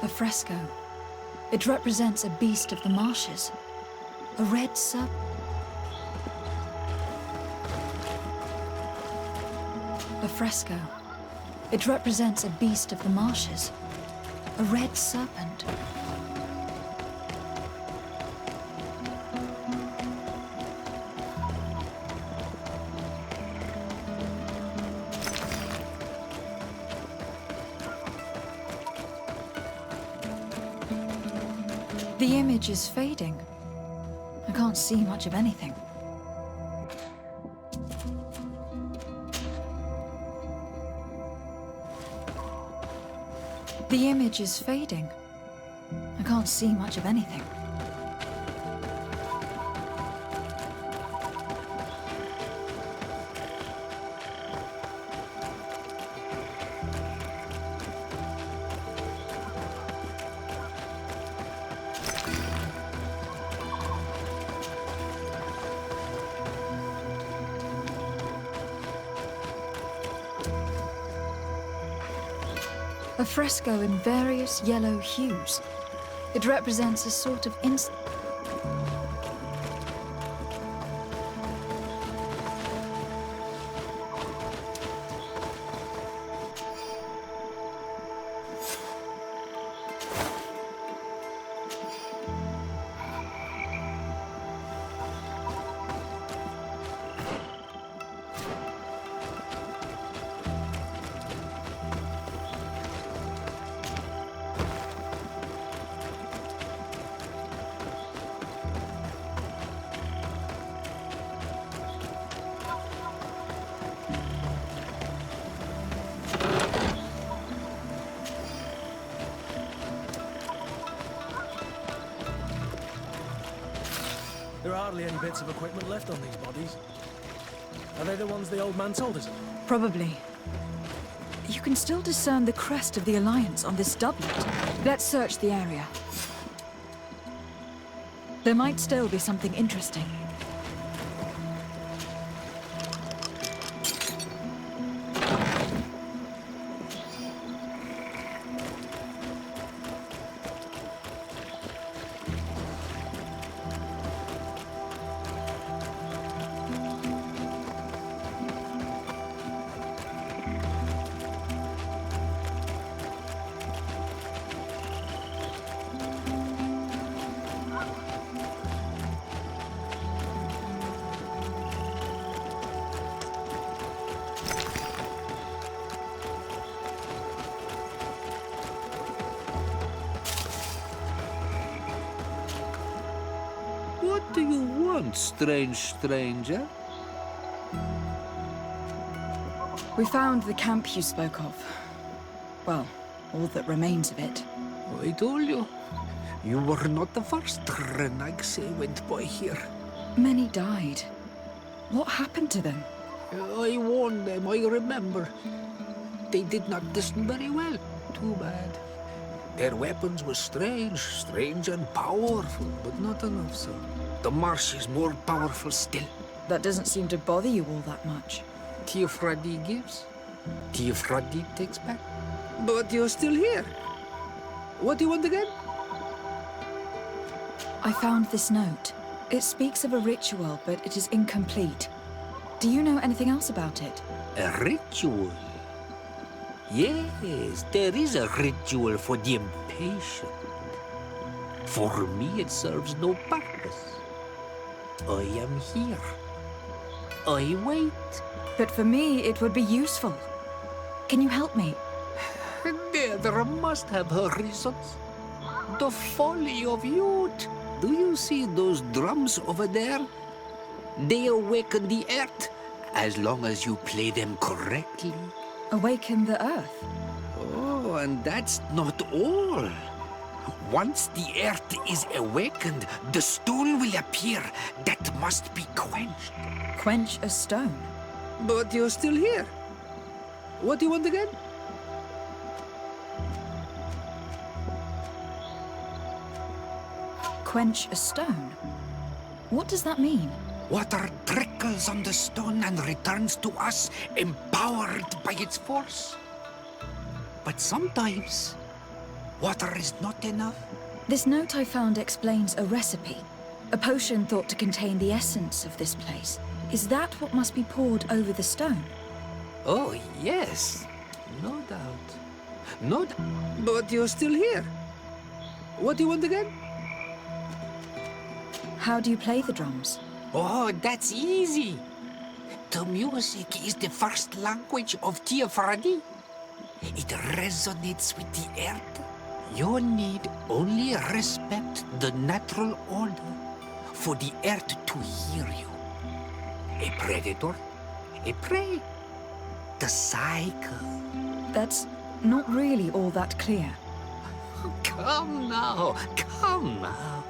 Speaker 1: A fresco. It represents a beast of the marshes. A red serpent. A fresco. It represents a beast of the marshes. A red serpent. The image is fading. I can't see much of anything. The image is fading. I can't see much of anything. A fresco in various yellow hues. It represents a sort of
Speaker 13: There are hardly any bits of equipment left on these bodies. Are they the ones the old man told us about?
Speaker 1: Probably. You can still discern the crest of the Alliance on this doublet. Let's search the area. There might still be something interesting.
Speaker 12: What do you want, strange stranger?
Speaker 1: We found the camp you spoke of. Well, all that remains of it.
Speaker 12: I told you. You were not the first Renags went by here.
Speaker 1: Many died. What happened to them?
Speaker 12: I warned them, I remember. They did not listen very well. Too bad. Their weapons were strange and powerful, but not enough so. The marsh is more powerful still.
Speaker 1: That doesn't seem to bother you all that much.
Speaker 12: Teofradi gives, Teofradi takes back. But you're still here. What do you want again?
Speaker 1: I found this note. It speaks of a ritual, but it is incomplete. Do you know anything else about it?
Speaker 12: A ritual? Yes, there is a ritual for the impatient. For me, it serves no purpose. I am here. I wait.
Speaker 1: But for me, it would be useful. Can you help me?
Speaker 12: There must have her reasons. The folly of youth. Do you see those drums over there? They awaken the earth, as long as you play them correctly.
Speaker 1: Awaken the earth?
Speaker 12: Oh, and that's not all. Once the earth is awakened, the stone will appear that must be quenched.
Speaker 1: Quench a stone?
Speaker 12: But you're still here. What do you want again?
Speaker 1: Quench a stone? What does that mean?
Speaker 12: Water trickles on the stone and returns to us, empowered by its force. But sometimes, water is not enough.
Speaker 1: This note I found explains a recipe. A potion thought to contain the essence of this place. Is that what must be poured over the stone?
Speaker 12: Oh, yes. No doubt. No doubt. But you're still here. What do you want again?
Speaker 1: How do you play the drums?
Speaker 12: Oh, that's easy. The music is the first language of Teofradi. It resonates with the earth. You need only respect the natural order for the earth to hear you. A predator, a prey, the cycle.
Speaker 1: That's not really all that clear.
Speaker 12: Come now, come now.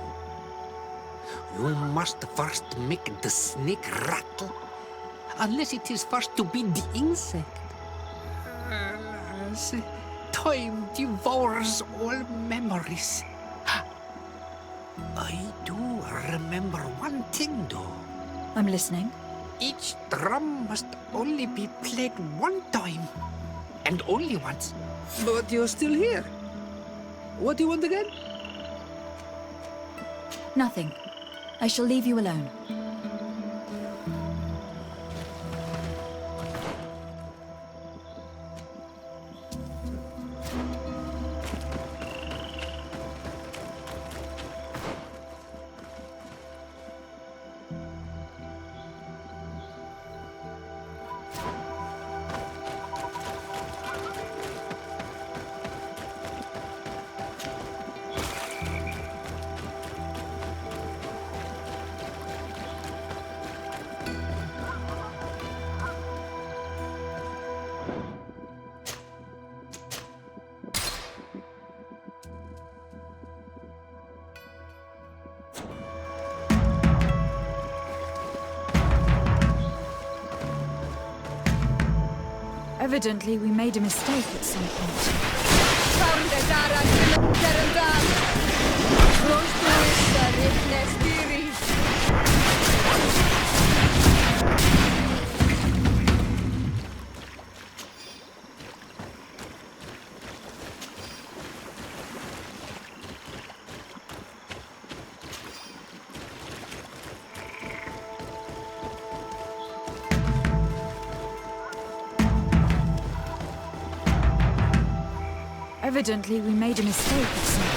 Speaker 12: You must first make the snake rattle, unless it is first to be the insect. Time devours all memories. I do remember one thing, though.
Speaker 1: I'm listening.
Speaker 12: Each drum must only be played one time, and only once. But you're still here. What do you want again?
Speaker 1: Nothing. I shall leave you alone. Evidently, we made a mistake at some point. Evidently, we made a mistake at some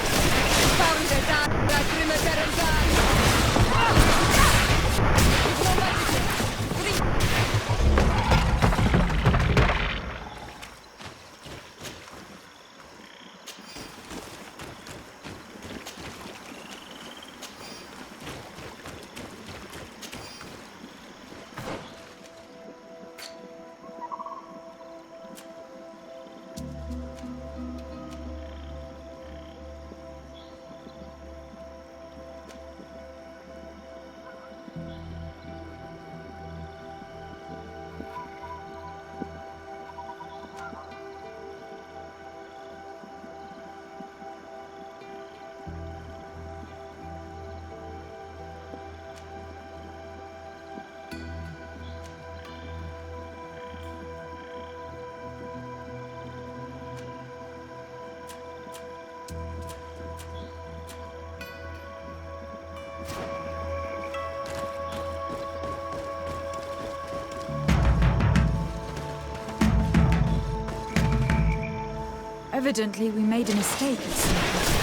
Speaker 1: Evidently, we made a mistake at some point.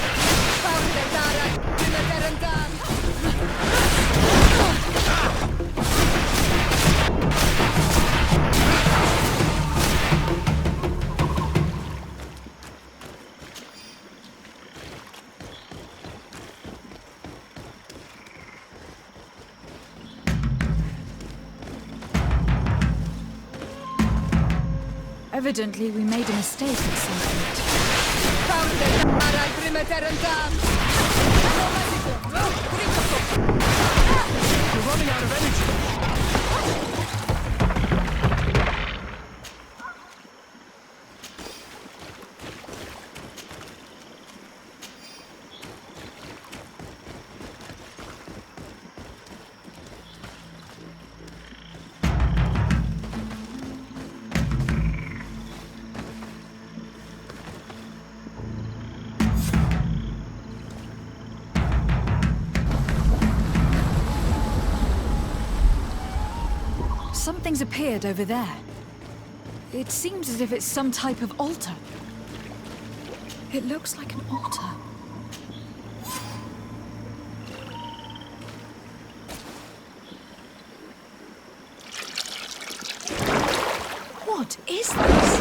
Speaker 1: Evidently, we made a mistake at some point.
Speaker 13: We're running out of energy.
Speaker 1: Something's appeared over there. It seems as if it's some type of altar. It looks like an altar. What is this?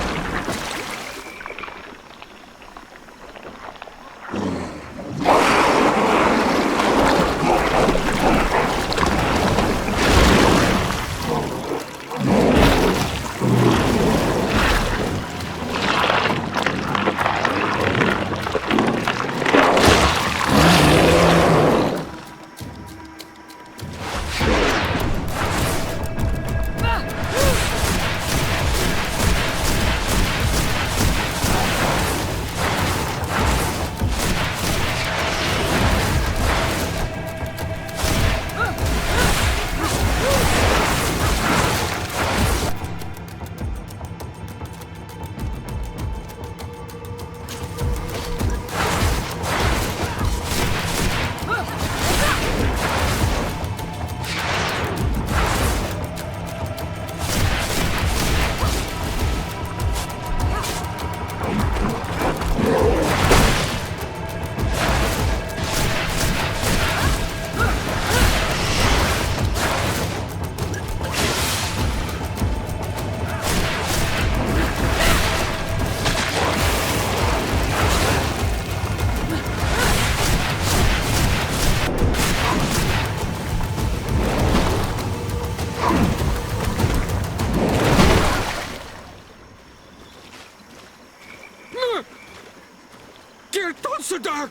Speaker 9: Dog!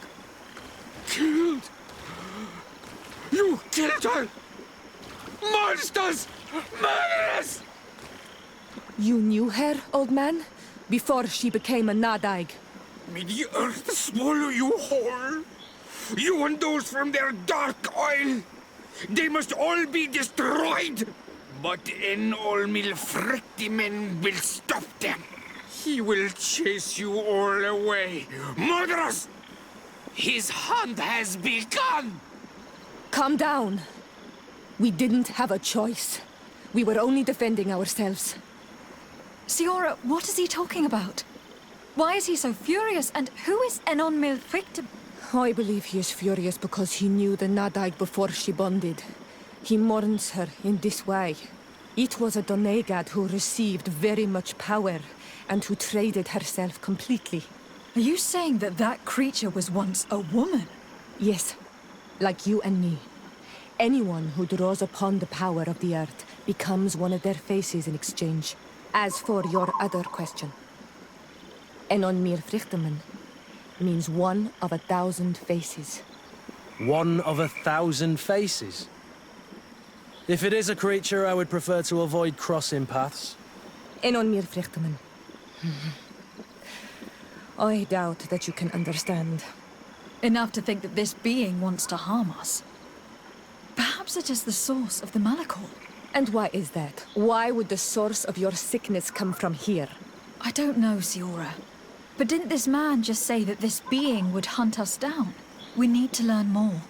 Speaker 9: Killed! You killed her! Monsters! Murderers!
Speaker 5: You knew her, old man? Before she became a Nadaig?
Speaker 9: May the earth swallow you whole! You and those from their dark oil! They must all be destroyed! But Demonil Frictimen will stop them! He will chase you all away! Murderers! His hunt has begun!
Speaker 5: Calm down. We didn't have a choice. We were only defending ourselves.
Speaker 1: Siora, what is he talking about? Why is he so furious, and who is Demonil Frictimen?
Speaker 5: I believe he is furious because he knew the Nadaig before she bonded. He mourns her in this way. It was a Donegad who received very much power, and who traded herself completely.
Speaker 1: Are you saying that that creature was once a woman?
Speaker 5: Yes, like you and me. Anyone who draws upon the power of the earth becomes one of their faces in exchange. As for your other question, Demonil Frictimen means one of 1,000 faces.
Speaker 13: One of 1,000 faces? If it is a creature, I would prefer to avoid crossing paths.
Speaker 5: Demonil Frictimen. I doubt that you can understand.
Speaker 1: Enough to think that this being wants to harm us. Perhaps it is the source of the Malachor.
Speaker 5: And why is that? Why would the source of your sickness come from here?
Speaker 1: I don't know, Siora. But didn't this man just say that this being would hunt us down? We need to learn more.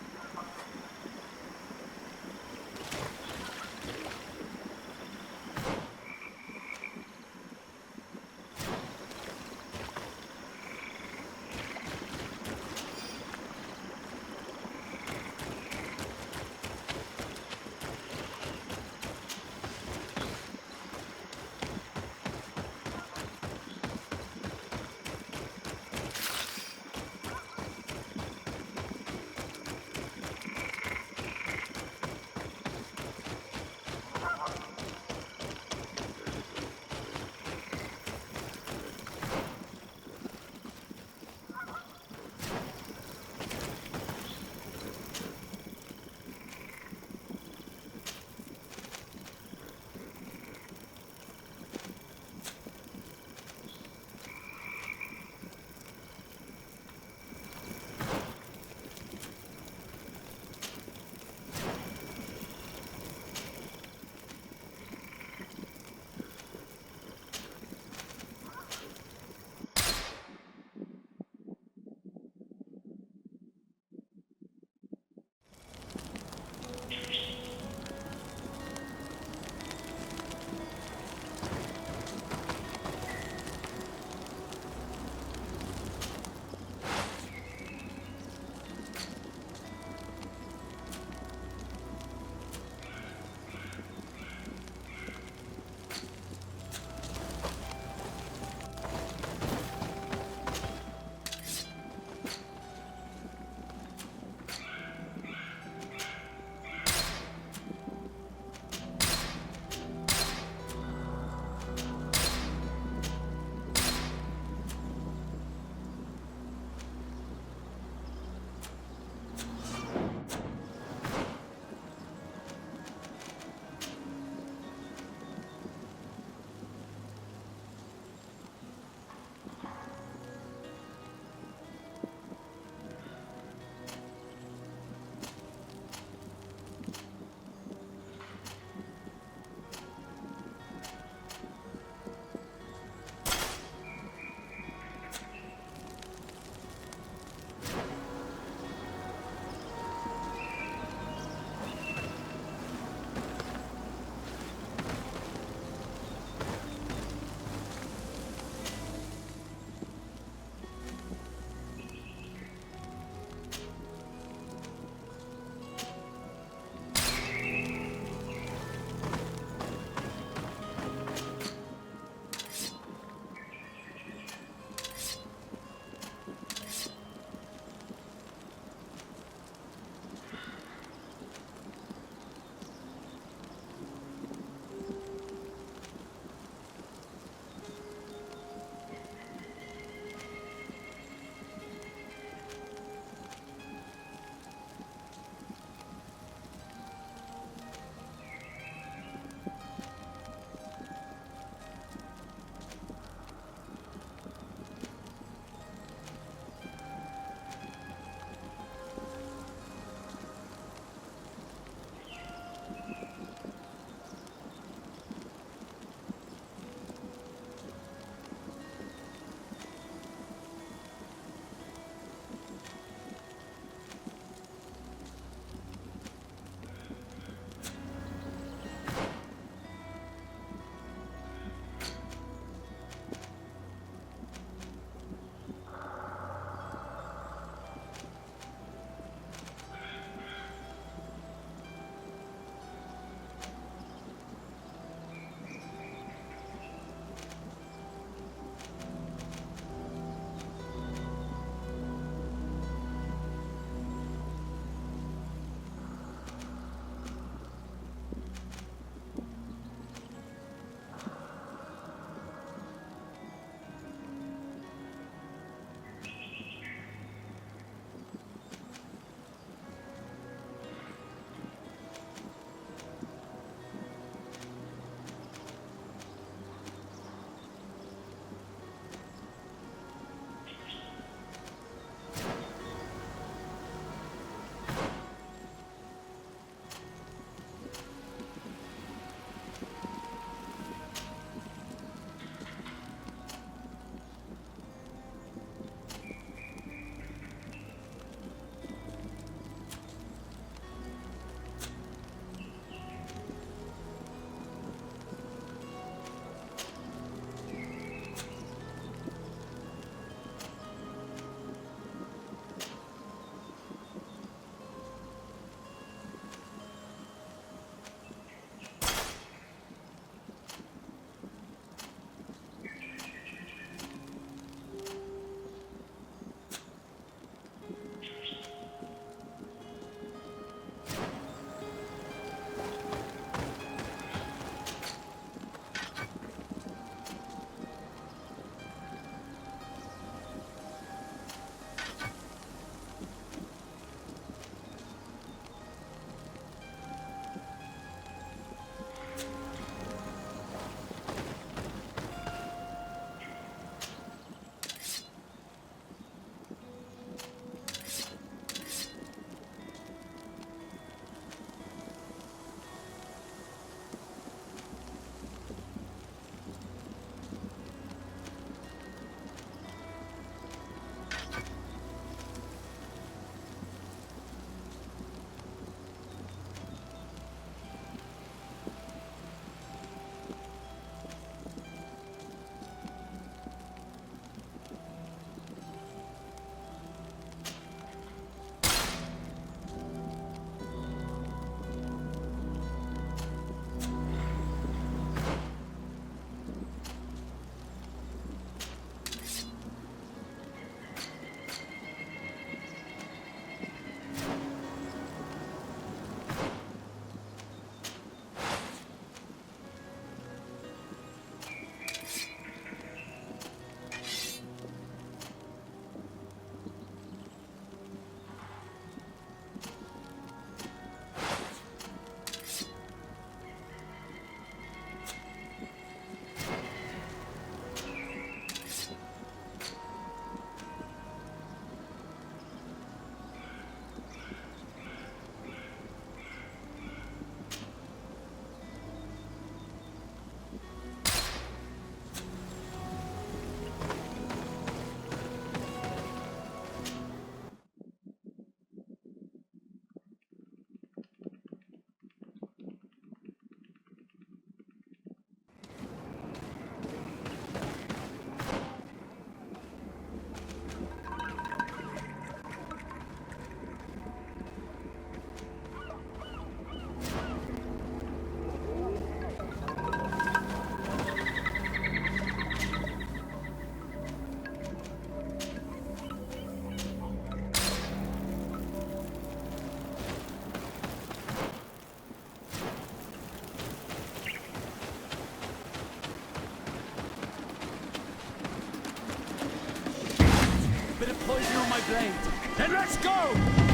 Speaker 13: poison on my blade.
Speaker 2: Then let's go!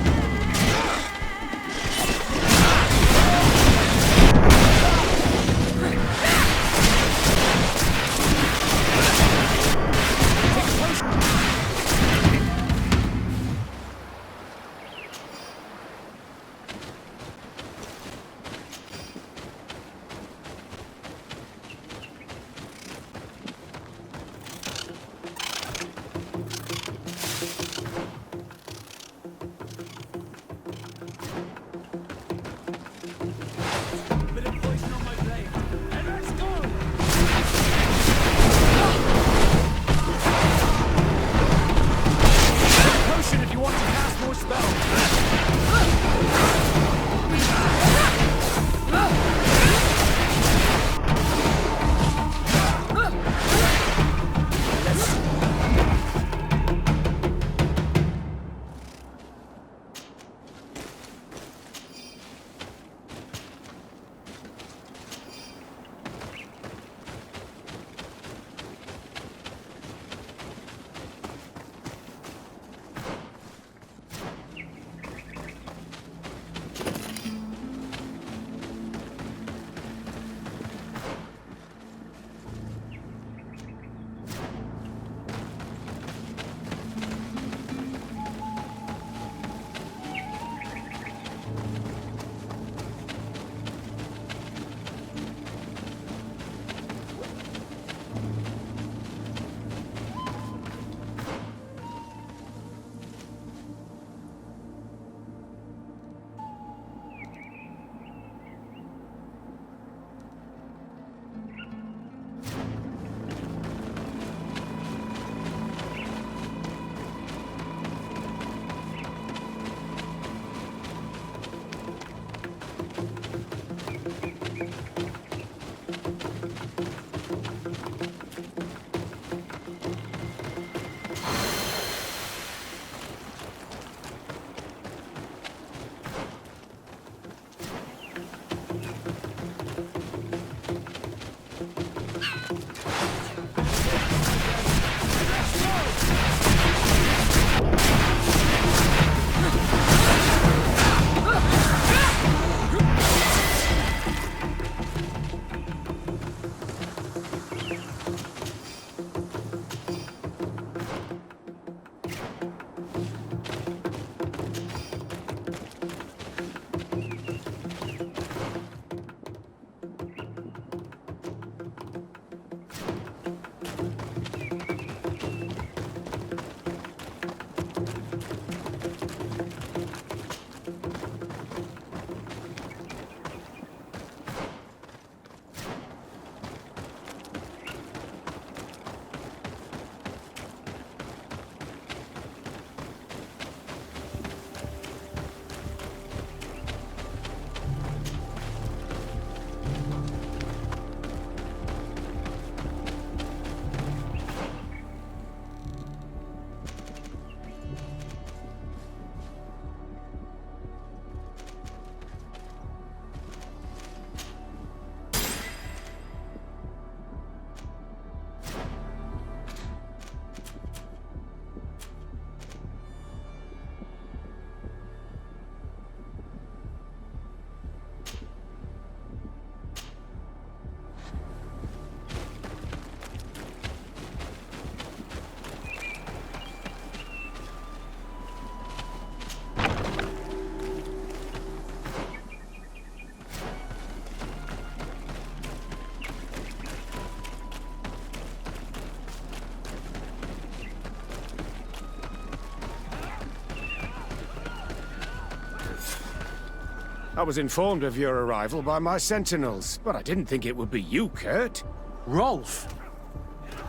Speaker 14: I was informed of your arrival by my sentinels, but I didn't think it would be you, Kurt.
Speaker 13: Rolf!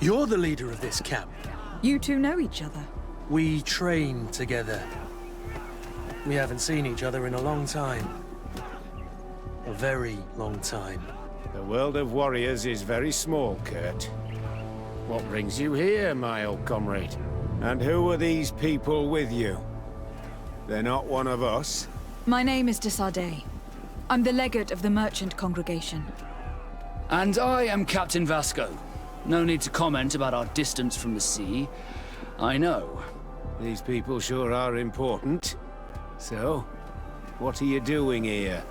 Speaker 13: You're the leader of this camp.
Speaker 1: You two know each other?
Speaker 13: We train together. We haven't seen each other in a long time. A very long time.
Speaker 14: The world of warriors is very small, Kurt. What brings you here, my old comrade? And who are these people with you? They're not one of us?
Speaker 1: My name is de Sardet. I'm the legate of the merchant congregation.
Speaker 15: And I am Captain Vasco. No need to comment about our distance from the sea. I know.
Speaker 14: These people sure are important. So, what are you doing here?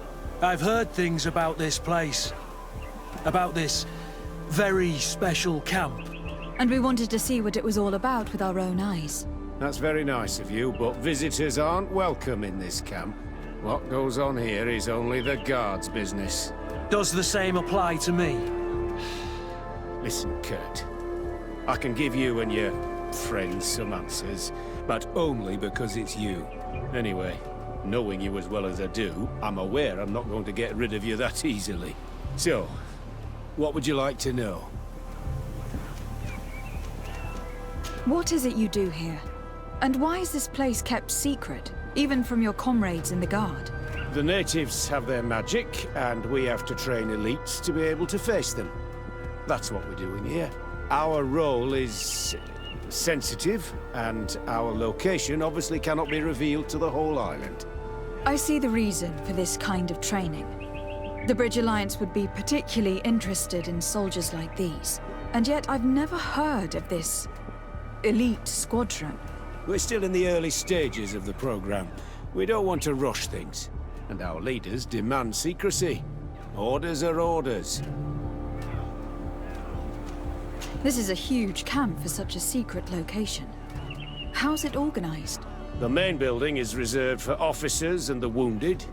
Speaker 13: I've heard things about this place. About this very special camp.
Speaker 1: And we wanted to see what it was all about with our own eyes.
Speaker 14: That's very nice of you, but visitors aren't welcome in this camp. What goes on here is only the guards' business.
Speaker 13: Does the same apply to me?
Speaker 14: Listen, Kurt. I can give you and your friends some answers, but only because it's you. Anyway, knowing you as well as I do, I'm aware I'm not going to get rid of you that easily. So, what would you like to know?
Speaker 1: What is it you do here? And why is this place kept secret, even from your comrades in the Guard?
Speaker 14: The natives have their magic, and we have to train elites to be able to face them. That's what we're doing here. Our role is sensitive, and our location obviously cannot be revealed to the whole island.
Speaker 1: I see the reason for this kind of training. The Bridge Alliance would be particularly interested in soldiers like these. And yet I've never heard of this elite squadron.
Speaker 14: We're still in the early stages of the program. We don't want to rush things. And our leaders demand secrecy. Orders are orders.
Speaker 1: This is a huge camp for such a secret location. How's it organized?
Speaker 14: The main building is reserved for officers and the wounded.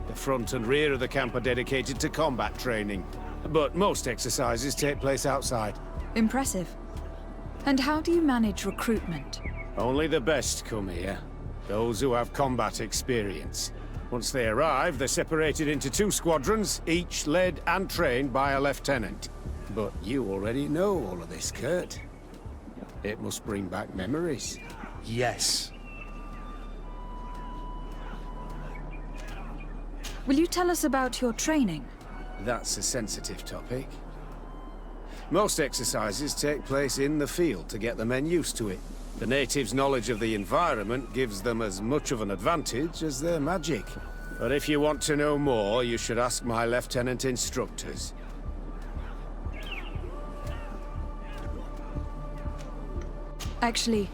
Speaker 14: The front and rear of the camp are dedicated to combat training. But most exercises take place outside.
Speaker 1: Impressive. And how do you manage recruitment?
Speaker 14: Only the best come here. Those who have combat experience. Once they arrive, they're separated into 2 squadrons, each led and trained by a lieutenant. But you already know all of this, Kurt. It must bring back memories.
Speaker 13: Yes.
Speaker 1: Will you tell us about your training?
Speaker 14: That's a sensitive topic. Most exercises take place in the field to get the men used to it. The natives' knowledge of the environment gives them as much of an advantage as their magic. But if you want to know more, you should ask my lieutenant instructors.
Speaker 1: Actually,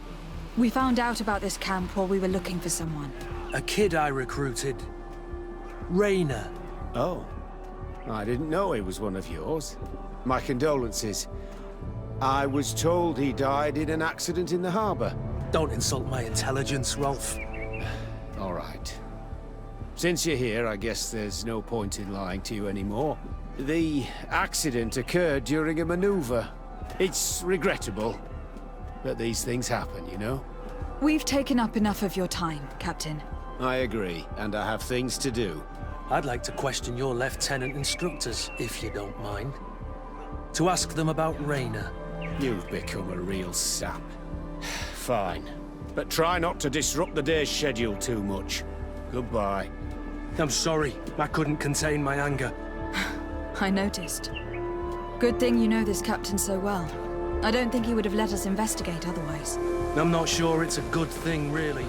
Speaker 1: we found out about this camp while we were looking for someone.
Speaker 13: A kid I recruited. Rainer.
Speaker 14: Oh. I didn't know he was one of yours. My condolences. I was told he died in an accident in the harbor.
Speaker 13: Don't insult my intelligence, Rolf.
Speaker 14: All right. Since you're here, I guess there's no point in lying to you anymore. The accident occurred during a maneuver. It's regrettable, but these things happen, you know?
Speaker 1: We've taken up enough of your time, Captain.
Speaker 14: I agree, and I have things to do.
Speaker 13: I'd like to question your lieutenant instructors, if you don't mind. To ask them about Rainer.
Speaker 14: You've become a real sap. Fine. But try not to disrupt the day's schedule too much. Goodbye.
Speaker 13: I'm sorry. I couldn't contain my anger.
Speaker 1: I noticed. Good thing you know this captain so well. I don't think he would have let us investigate otherwise.
Speaker 13: I'm not sure it's a good thing, really.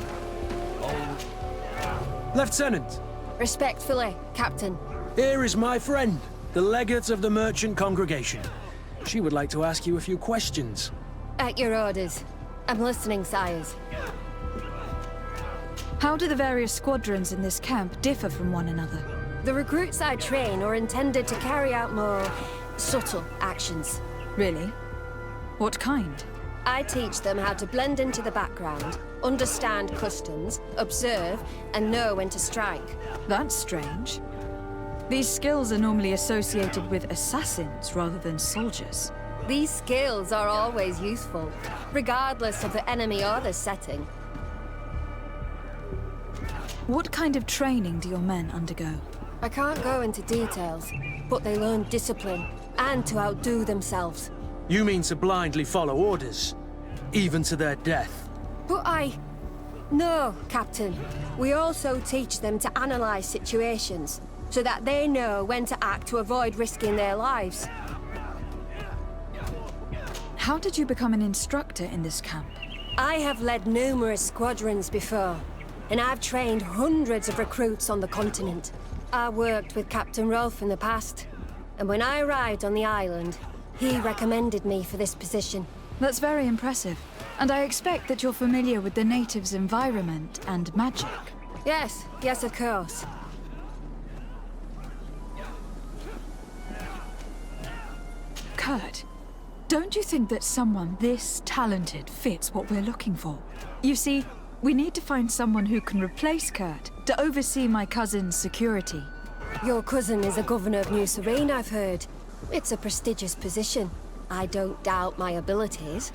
Speaker 13: Oh. Lieutenant!
Speaker 16: Respectfully, Captain.
Speaker 13: Here is my friend, the legate of the merchant congregation. She would like to ask you a few questions.
Speaker 16: At your orders. I'm listening, sires.
Speaker 1: How do the various squadrons in this camp differ from one another?
Speaker 16: The recruits I train are intended to carry out more subtle actions.
Speaker 1: Really? What kind?
Speaker 16: I teach them how to blend into the background, understand customs, observe, and know when to strike.
Speaker 1: That's strange. These skills are normally associated with assassins rather than soldiers.
Speaker 16: These skills are always useful, regardless of the enemy or the setting.
Speaker 1: What kind of training do your men undergo?
Speaker 16: I can't go into details, but they learn discipline and to outdo themselves.
Speaker 13: You mean to blindly follow orders, even to their death?
Speaker 16: But No, Captain. We also teach them to analyze situations, so that they know when to act to avoid risking their lives.
Speaker 1: How did you become an instructor in this camp?
Speaker 16: I have led numerous squadrons before, and I've trained hundreds of recruits on the continent. I worked with Captain Rolf in the past, and when I arrived on the island, he recommended me for this position.
Speaker 1: That's very impressive. And I expect that you're familiar with the natives' environment and magic.
Speaker 16: Yes, yes, of course.
Speaker 1: Kurt, don't you think that someone this talented fits what we're looking for? You see, we need to find someone who can replace Kurt to oversee my cousin's security.
Speaker 16: Your cousin is a governor of New Serene, I've heard. It's a prestigious position. I don't doubt my abilities,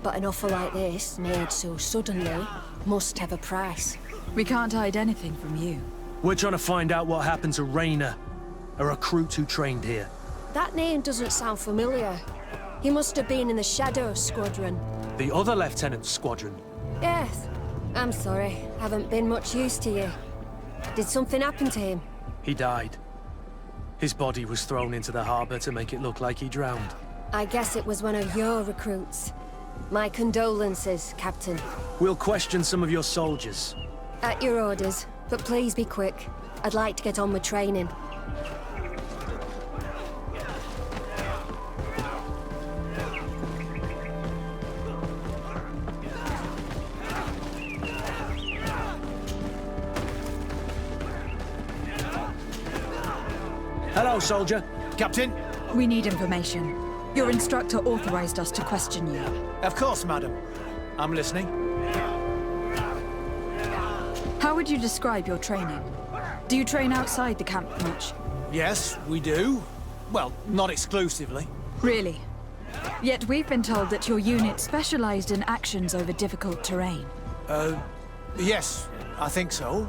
Speaker 16: but an offer like this, made so suddenly, must have a price.
Speaker 1: We can't hide anything from you.
Speaker 13: We're trying to find out what happened to Rayner, a recruit who trained here.
Speaker 16: That name doesn't sound familiar. He must have been in the Shadow Squadron.
Speaker 13: The other Lieutenant's squadron?
Speaker 16: Yes. I'm sorry, haven't been much use to you. Did something happen to him?
Speaker 13: He died. His body was thrown into the harbor to make it look like he drowned.
Speaker 16: I guess it was one of your recruits. My condolences, Captain.
Speaker 13: We'll question some of your soldiers.
Speaker 16: At your orders, but please be quick. I'd like to get on with training.
Speaker 13: Hello, soldier.
Speaker 17: Captain?
Speaker 1: We need information. Your instructor authorized us to question you.
Speaker 17: Of course, madam. I'm listening.
Speaker 1: How would you describe your training? Do you train outside the camp much?
Speaker 17: Yes, we do. Well, not exclusively.
Speaker 1: Really? Yet we've been told that your unit specialized in actions over difficult terrain.
Speaker 17: Yes, I think so.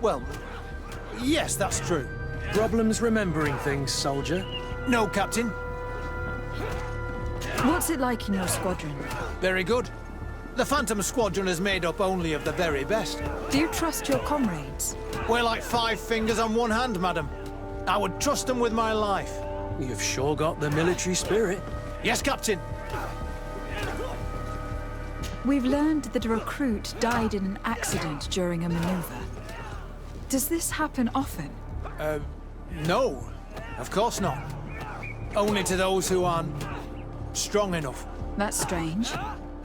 Speaker 17: Well, yes, that's true.
Speaker 13: Problems remembering things, soldier?
Speaker 17: No, Captain.
Speaker 1: What's it like in your squadron?
Speaker 17: Very good. The Phantom Squadron is made up only of the very best.
Speaker 1: Do you trust your comrades?
Speaker 17: We're like 5 fingers on one hand, madam. I would trust them with my life.
Speaker 13: You've sure got the military spirit.
Speaker 17: Yes, Captain.
Speaker 1: We've learned that a recruit died in an accident during a maneuver. Does this happen often?
Speaker 17: No. Of course not. Only to those who aren't strong enough.
Speaker 1: That's strange.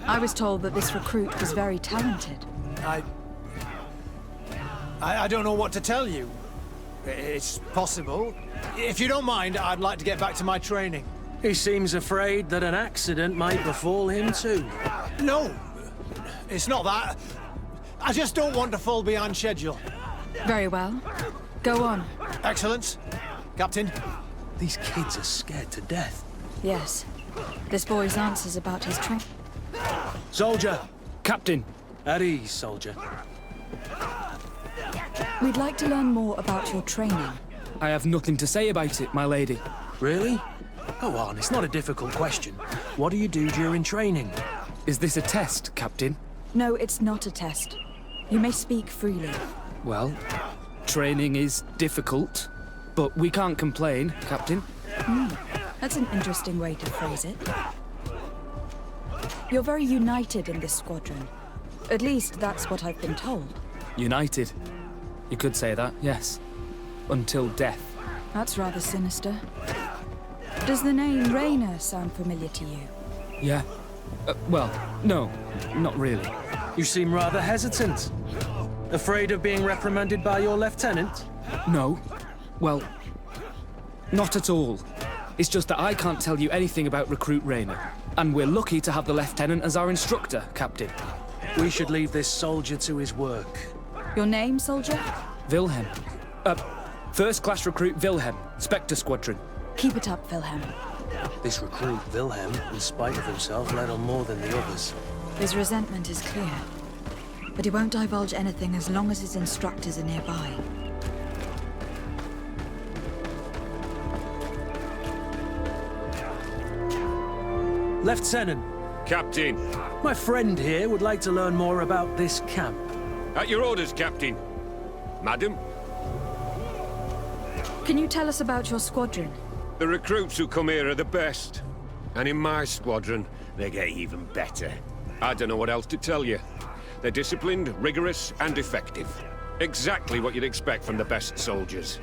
Speaker 1: I was told that this recruit was very talented.
Speaker 17: I don't know what to tell you. It's possible. If you don't mind, I'd like to get back to my training.
Speaker 13: He seems afraid that an accident might befall him too.
Speaker 17: No, it's not that. I just don't want to fall behind schedule.
Speaker 1: Very well. Go on.
Speaker 17: Excellence. Captain.
Speaker 13: These kids are scared to death.
Speaker 1: Yes. This boy's answers about his training.
Speaker 13: Soldier!
Speaker 15: Captain!
Speaker 13: At ease, soldier.
Speaker 1: We'd like to learn more about your training.
Speaker 15: I have nothing to say about it, my lady.
Speaker 13: Really? Go on, it's not a difficult question. What do you do during training?
Speaker 15: Is this a test, Captain?
Speaker 1: No, it's not a test. You may speak freely.
Speaker 15: Well, training is difficult, but we can't complain, Captain.
Speaker 1: That's an interesting way to phrase it. You're very united in this squadron. At least that's what I've been told.
Speaker 15: United. You could say that, yes. Until death.
Speaker 1: That's rather sinister. Does the name Rayner sound familiar to you?
Speaker 15: Yeah. Well, no, not really.
Speaker 13: You seem rather hesitant. Afraid of being reprimanded by your lieutenant?
Speaker 15: No. Well, not at all. It's just that I can't tell you anything about Recruit Rayner. And we're lucky to have the Lieutenant as our instructor, Captain.
Speaker 13: We should leave this soldier to his work.
Speaker 1: Your name, soldier?
Speaker 15: Wilhelm. First-class recruit Wilhelm, Spectre Squadron.
Speaker 1: Keep it up, Wilhelm.
Speaker 13: This recruit, Wilhelm, in spite of himself, let on more than the others.
Speaker 1: His resentment is clear. But he won't divulge anything as long as his instructors are nearby.
Speaker 13: Lieutenant.
Speaker 9: Captain.
Speaker 13: My friend here would like to learn more about this camp.
Speaker 9: At your orders, Captain. Madam?
Speaker 1: Can you tell us about your squadron?
Speaker 9: The recruits who come here are the best. And in my squadron, they get even better. I don't know what else to tell you. They're disciplined, rigorous, and effective. Exactly what you'd expect from the best soldiers.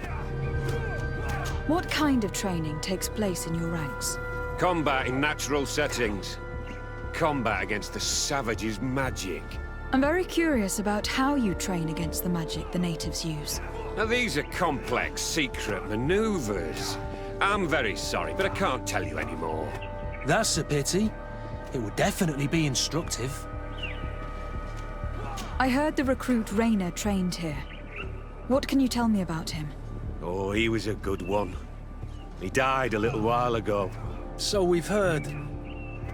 Speaker 1: What kind of training takes place in your ranks?
Speaker 9: Combat in natural settings. combat against the savages' magic.
Speaker 1: I'm very curious about how you train against the magic the natives use.
Speaker 9: Now, these are complex, secret maneuvers. I'm very sorry, but I can't tell you anymore.
Speaker 13: That's a pity. It would definitely be instructive.
Speaker 1: I heard the recruit Rainer trained here. What can you tell me about him?
Speaker 9: Oh, he was a good one. He died a little while ago.
Speaker 13: So we've heard.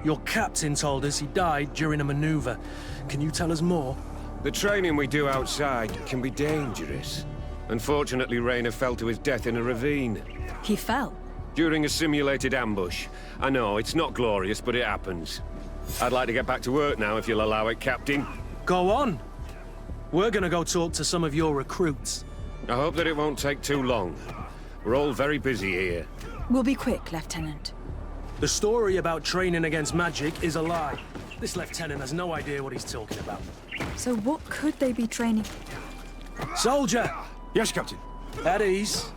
Speaker 13: Your captain told us he died during a maneuver. Can you tell us more?
Speaker 9: The training we do outside can be dangerous. Unfortunately, Rainer fell to his death in a ravine.
Speaker 1: He fell?
Speaker 9: During a simulated ambush. I know, it's not glorious, but it happens. I'd like to get back to work now, if you'll allow it, Captain.
Speaker 13: Go on. We're gonna go talk to some of your recruits.
Speaker 9: I hope that it won't take too long. We're all very busy here.
Speaker 1: We'll be quick, Lieutenant.
Speaker 13: The story about training against magic is a lie. This lieutenant has no idea what he's talking about.
Speaker 1: So what could they be training?
Speaker 13: Soldier!
Speaker 2: Yes, Captain.
Speaker 13: At ease.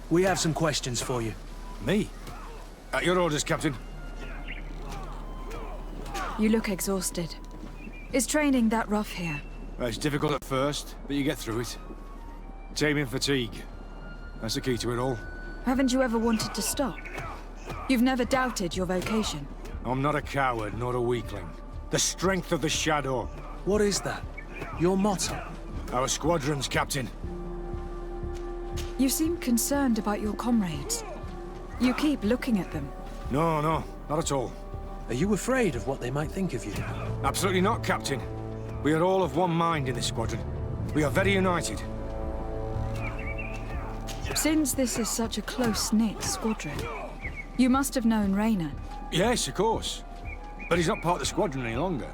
Speaker 13: We have some questions for you.
Speaker 2: Me? At your orders, Captain.
Speaker 1: You look exhausted. Is training that rough here?
Speaker 2: Well, it's difficult at first, but you get through it. Taming fatigue. That's the key to it all.
Speaker 1: Haven't you ever wanted to stop? You've never doubted your vocation?
Speaker 2: I'm not a coward, nor a weakling. The strength of the Shadow.
Speaker 13: What is that? Your motto?
Speaker 2: Our squadron's, Captain.
Speaker 1: You seem concerned about your comrades. You keep looking at them.
Speaker 2: No, not at all.
Speaker 13: Are you afraid of what they might think of you?
Speaker 2: Absolutely not, Captain. We are all of one mind in this squadron. We are very united.
Speaker 1: Since this is such a close-knit squadron, you must have known Rainer.
Speaker 2: Yes, of course. But he's not part of the squadron any longer.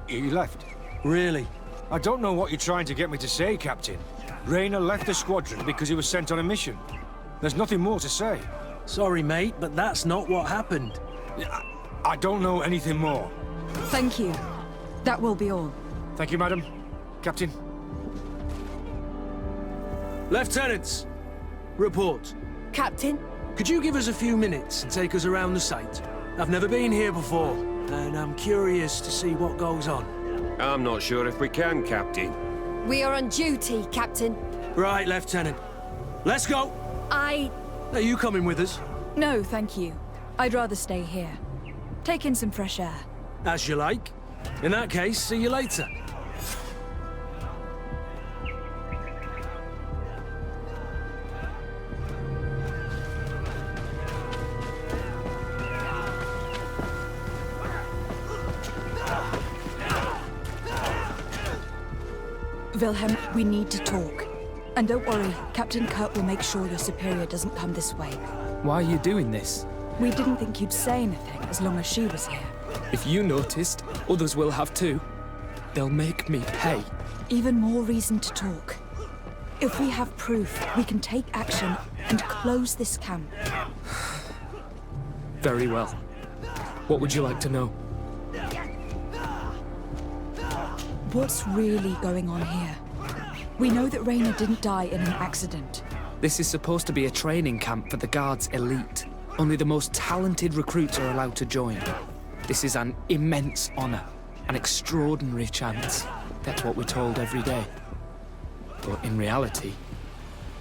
Speaker 2: He left.
Speaker 13: Really?
Speaker 2: I don't know what you're trying to get me to say, Captain. Rainer left the squadron because he was sent on a mission. There's nothing more to say.
Speaker 13: Sorry, mate, but that's not what happened.
Speaker 2: I don't know anything more.
Speaker 1: Thank you. That will be all.
Speaker 2: Thank you, madam. Captain.
Speaker 13: Lieutenants, report.
Speaker 5: Captain?
Speaker 13: Could you give us a few minutes and take us around the site? I've never been here before, and I'm curious to see what goes on.
Speaker 9: I'm not sure if we can, Captain.
Speaker 16: We are on duty, Captain.
Speaker 13: Right, Lieutenant. Let's go! Are you coming with us?
Speaker 1: No, thank you. I'd rather stay here. Take in some fresh air.
Speaker 13: As you like. In that case, see you later.
Speaker 1: Wilhelm, we need to talk. And don't worry, Captain Kurt will make sure your superior doesn't come this way.
Speaker 15: Why are you doing this?
Speaker 1: We didn't think you'd say anything as long as she was here.
Speaker 15: If you noticed, others will have too. They'll make me pay.
Speaker 1: Even more reason to talk. If we have proof, we can take action and close this camp.
Speaker 15: Very well. What would you like to know?
Speaker 1: What's really going on here? We know that Rainer didn't die in an accident.
Speaker 15: This is supposed to be a training camp for the Guard's elite. Only the most talented recruits are allowed to join. This is an immense honor, an extraordinary chance. That's what we're told every day. But in reality,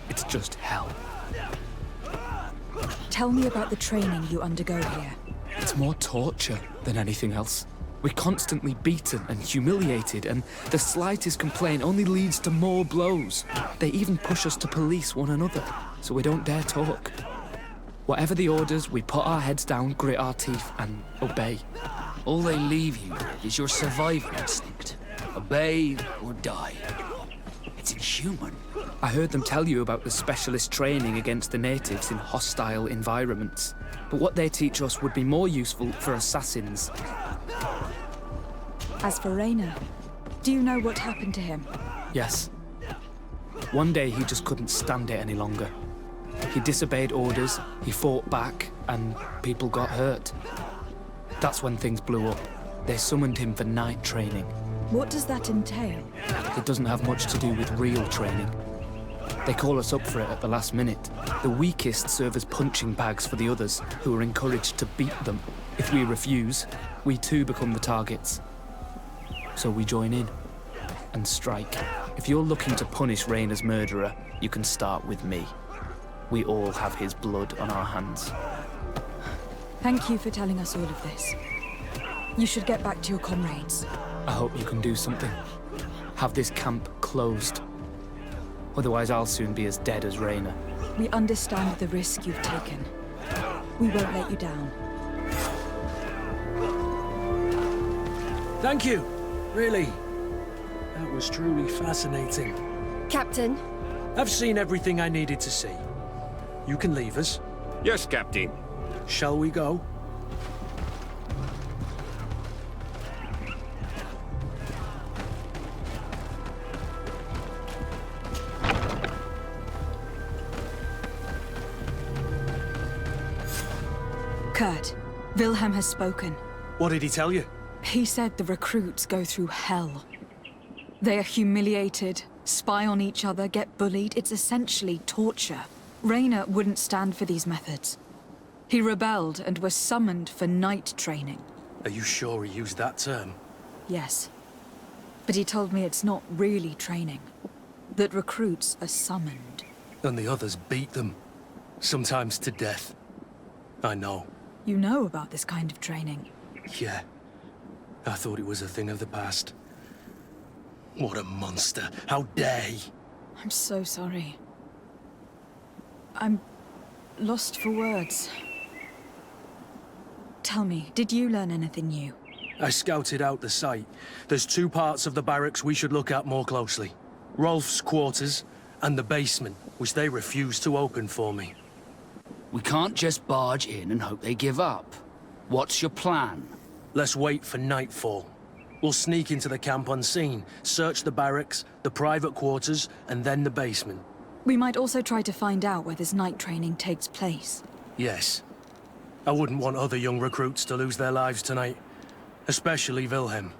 Speaker 15: it's just hell.
Speaker 1: Tell me about the training you undergo here.
Speaker 15: It's more torture than anything else. We're constantly beaten and humiliated, and the slightest complaint only leads to more blows. They even push us to police one another, so we don't dare talk. Whatever the orders, we put our heads down, grit our teeth, and obey.
Speaker 18: All they leave you is your survival instinct. Obey or die. It's inhuman.
Speaker 15: I heard them tell you about the specialist training against the natives in hostile environments. But what they teach us would be more useful for assassins.
Speaker 1: As for Rainer, do you know what happened to him?
Speaker 15: Yes. One day he just couldn't stand it any longer. He disobeyed orders, he fought back, and people got hurt. That's when things blew up. They summoned him for night training.
Speaker 1: What does that entail?
Speaker 15: It doesn't have much to do with real training. They call us up for it at the last minute. The weakest serve as punching bags for the others, who are encouraged to beat them. If we refuse, we too become the targets. So we join in and strike. If you're looking to punish Rayna's murderer, you can start with me. We all have his blood on our hands.
Speaker 1: Thank you for telling us all of this. You should get back to your comrades.
Speaker 15: I hope you can do something. Have this camp closed. Otherwise, I'll soon be as dead as Rayna.
Speaker 1: We understand the risk you've taken. We won't let you down.
Speaker 13: Thank you. Really. That was truly fascinating.
Speaker 16: Captain?
Speaker 13: I've seen everything I needed to see. You can leave us.
Speaker 9: Yes, Captain.
Speaker 13: Shall we go?
Speaker 1: Kurt, Wilhelm has spoken.
Speaker 13: What did he tell you?
Speaker 1: He said the recruits go through hell. They are humiliated, spy on each other, get bullied. It's essentially torture. Rayna wouldn't stand for these methods. He rebelled and was summoned for night training.
Speaker 13: Are you sure he used that term?
Speaker 1: Yes. But he told me it's not really training. That recruits are summoned.
Speaker 13: And the others beat them. Sometimes to death. I know.
Speaker 1: You know about this kind of training?
Speaker 13: Yeah. I thought it was a thing of the past. What a monster. How dare he?
Speaker 1: I'm so sorry. I'm lost for words. Tell me, did you learn anything new?
Speaker 13: I scouted out the site. There's 2 parts of the barracks we should look at more closely. Rolf's quarters and the basement, which they refused to open for me.
Speaker 18: We can't just barge in and hope they give up. What's your plan?
Speaker 13: Let's wait for nightfall. We'll sneak into the camp unseen, search the barracks, the private quarters, and then the basement.
Speaker 1: We might also try to find out where this night training takes place.
Speaker 13: Yes. I wouldn't want other young recruits to lose their lives tonight. Especially Wilhelm.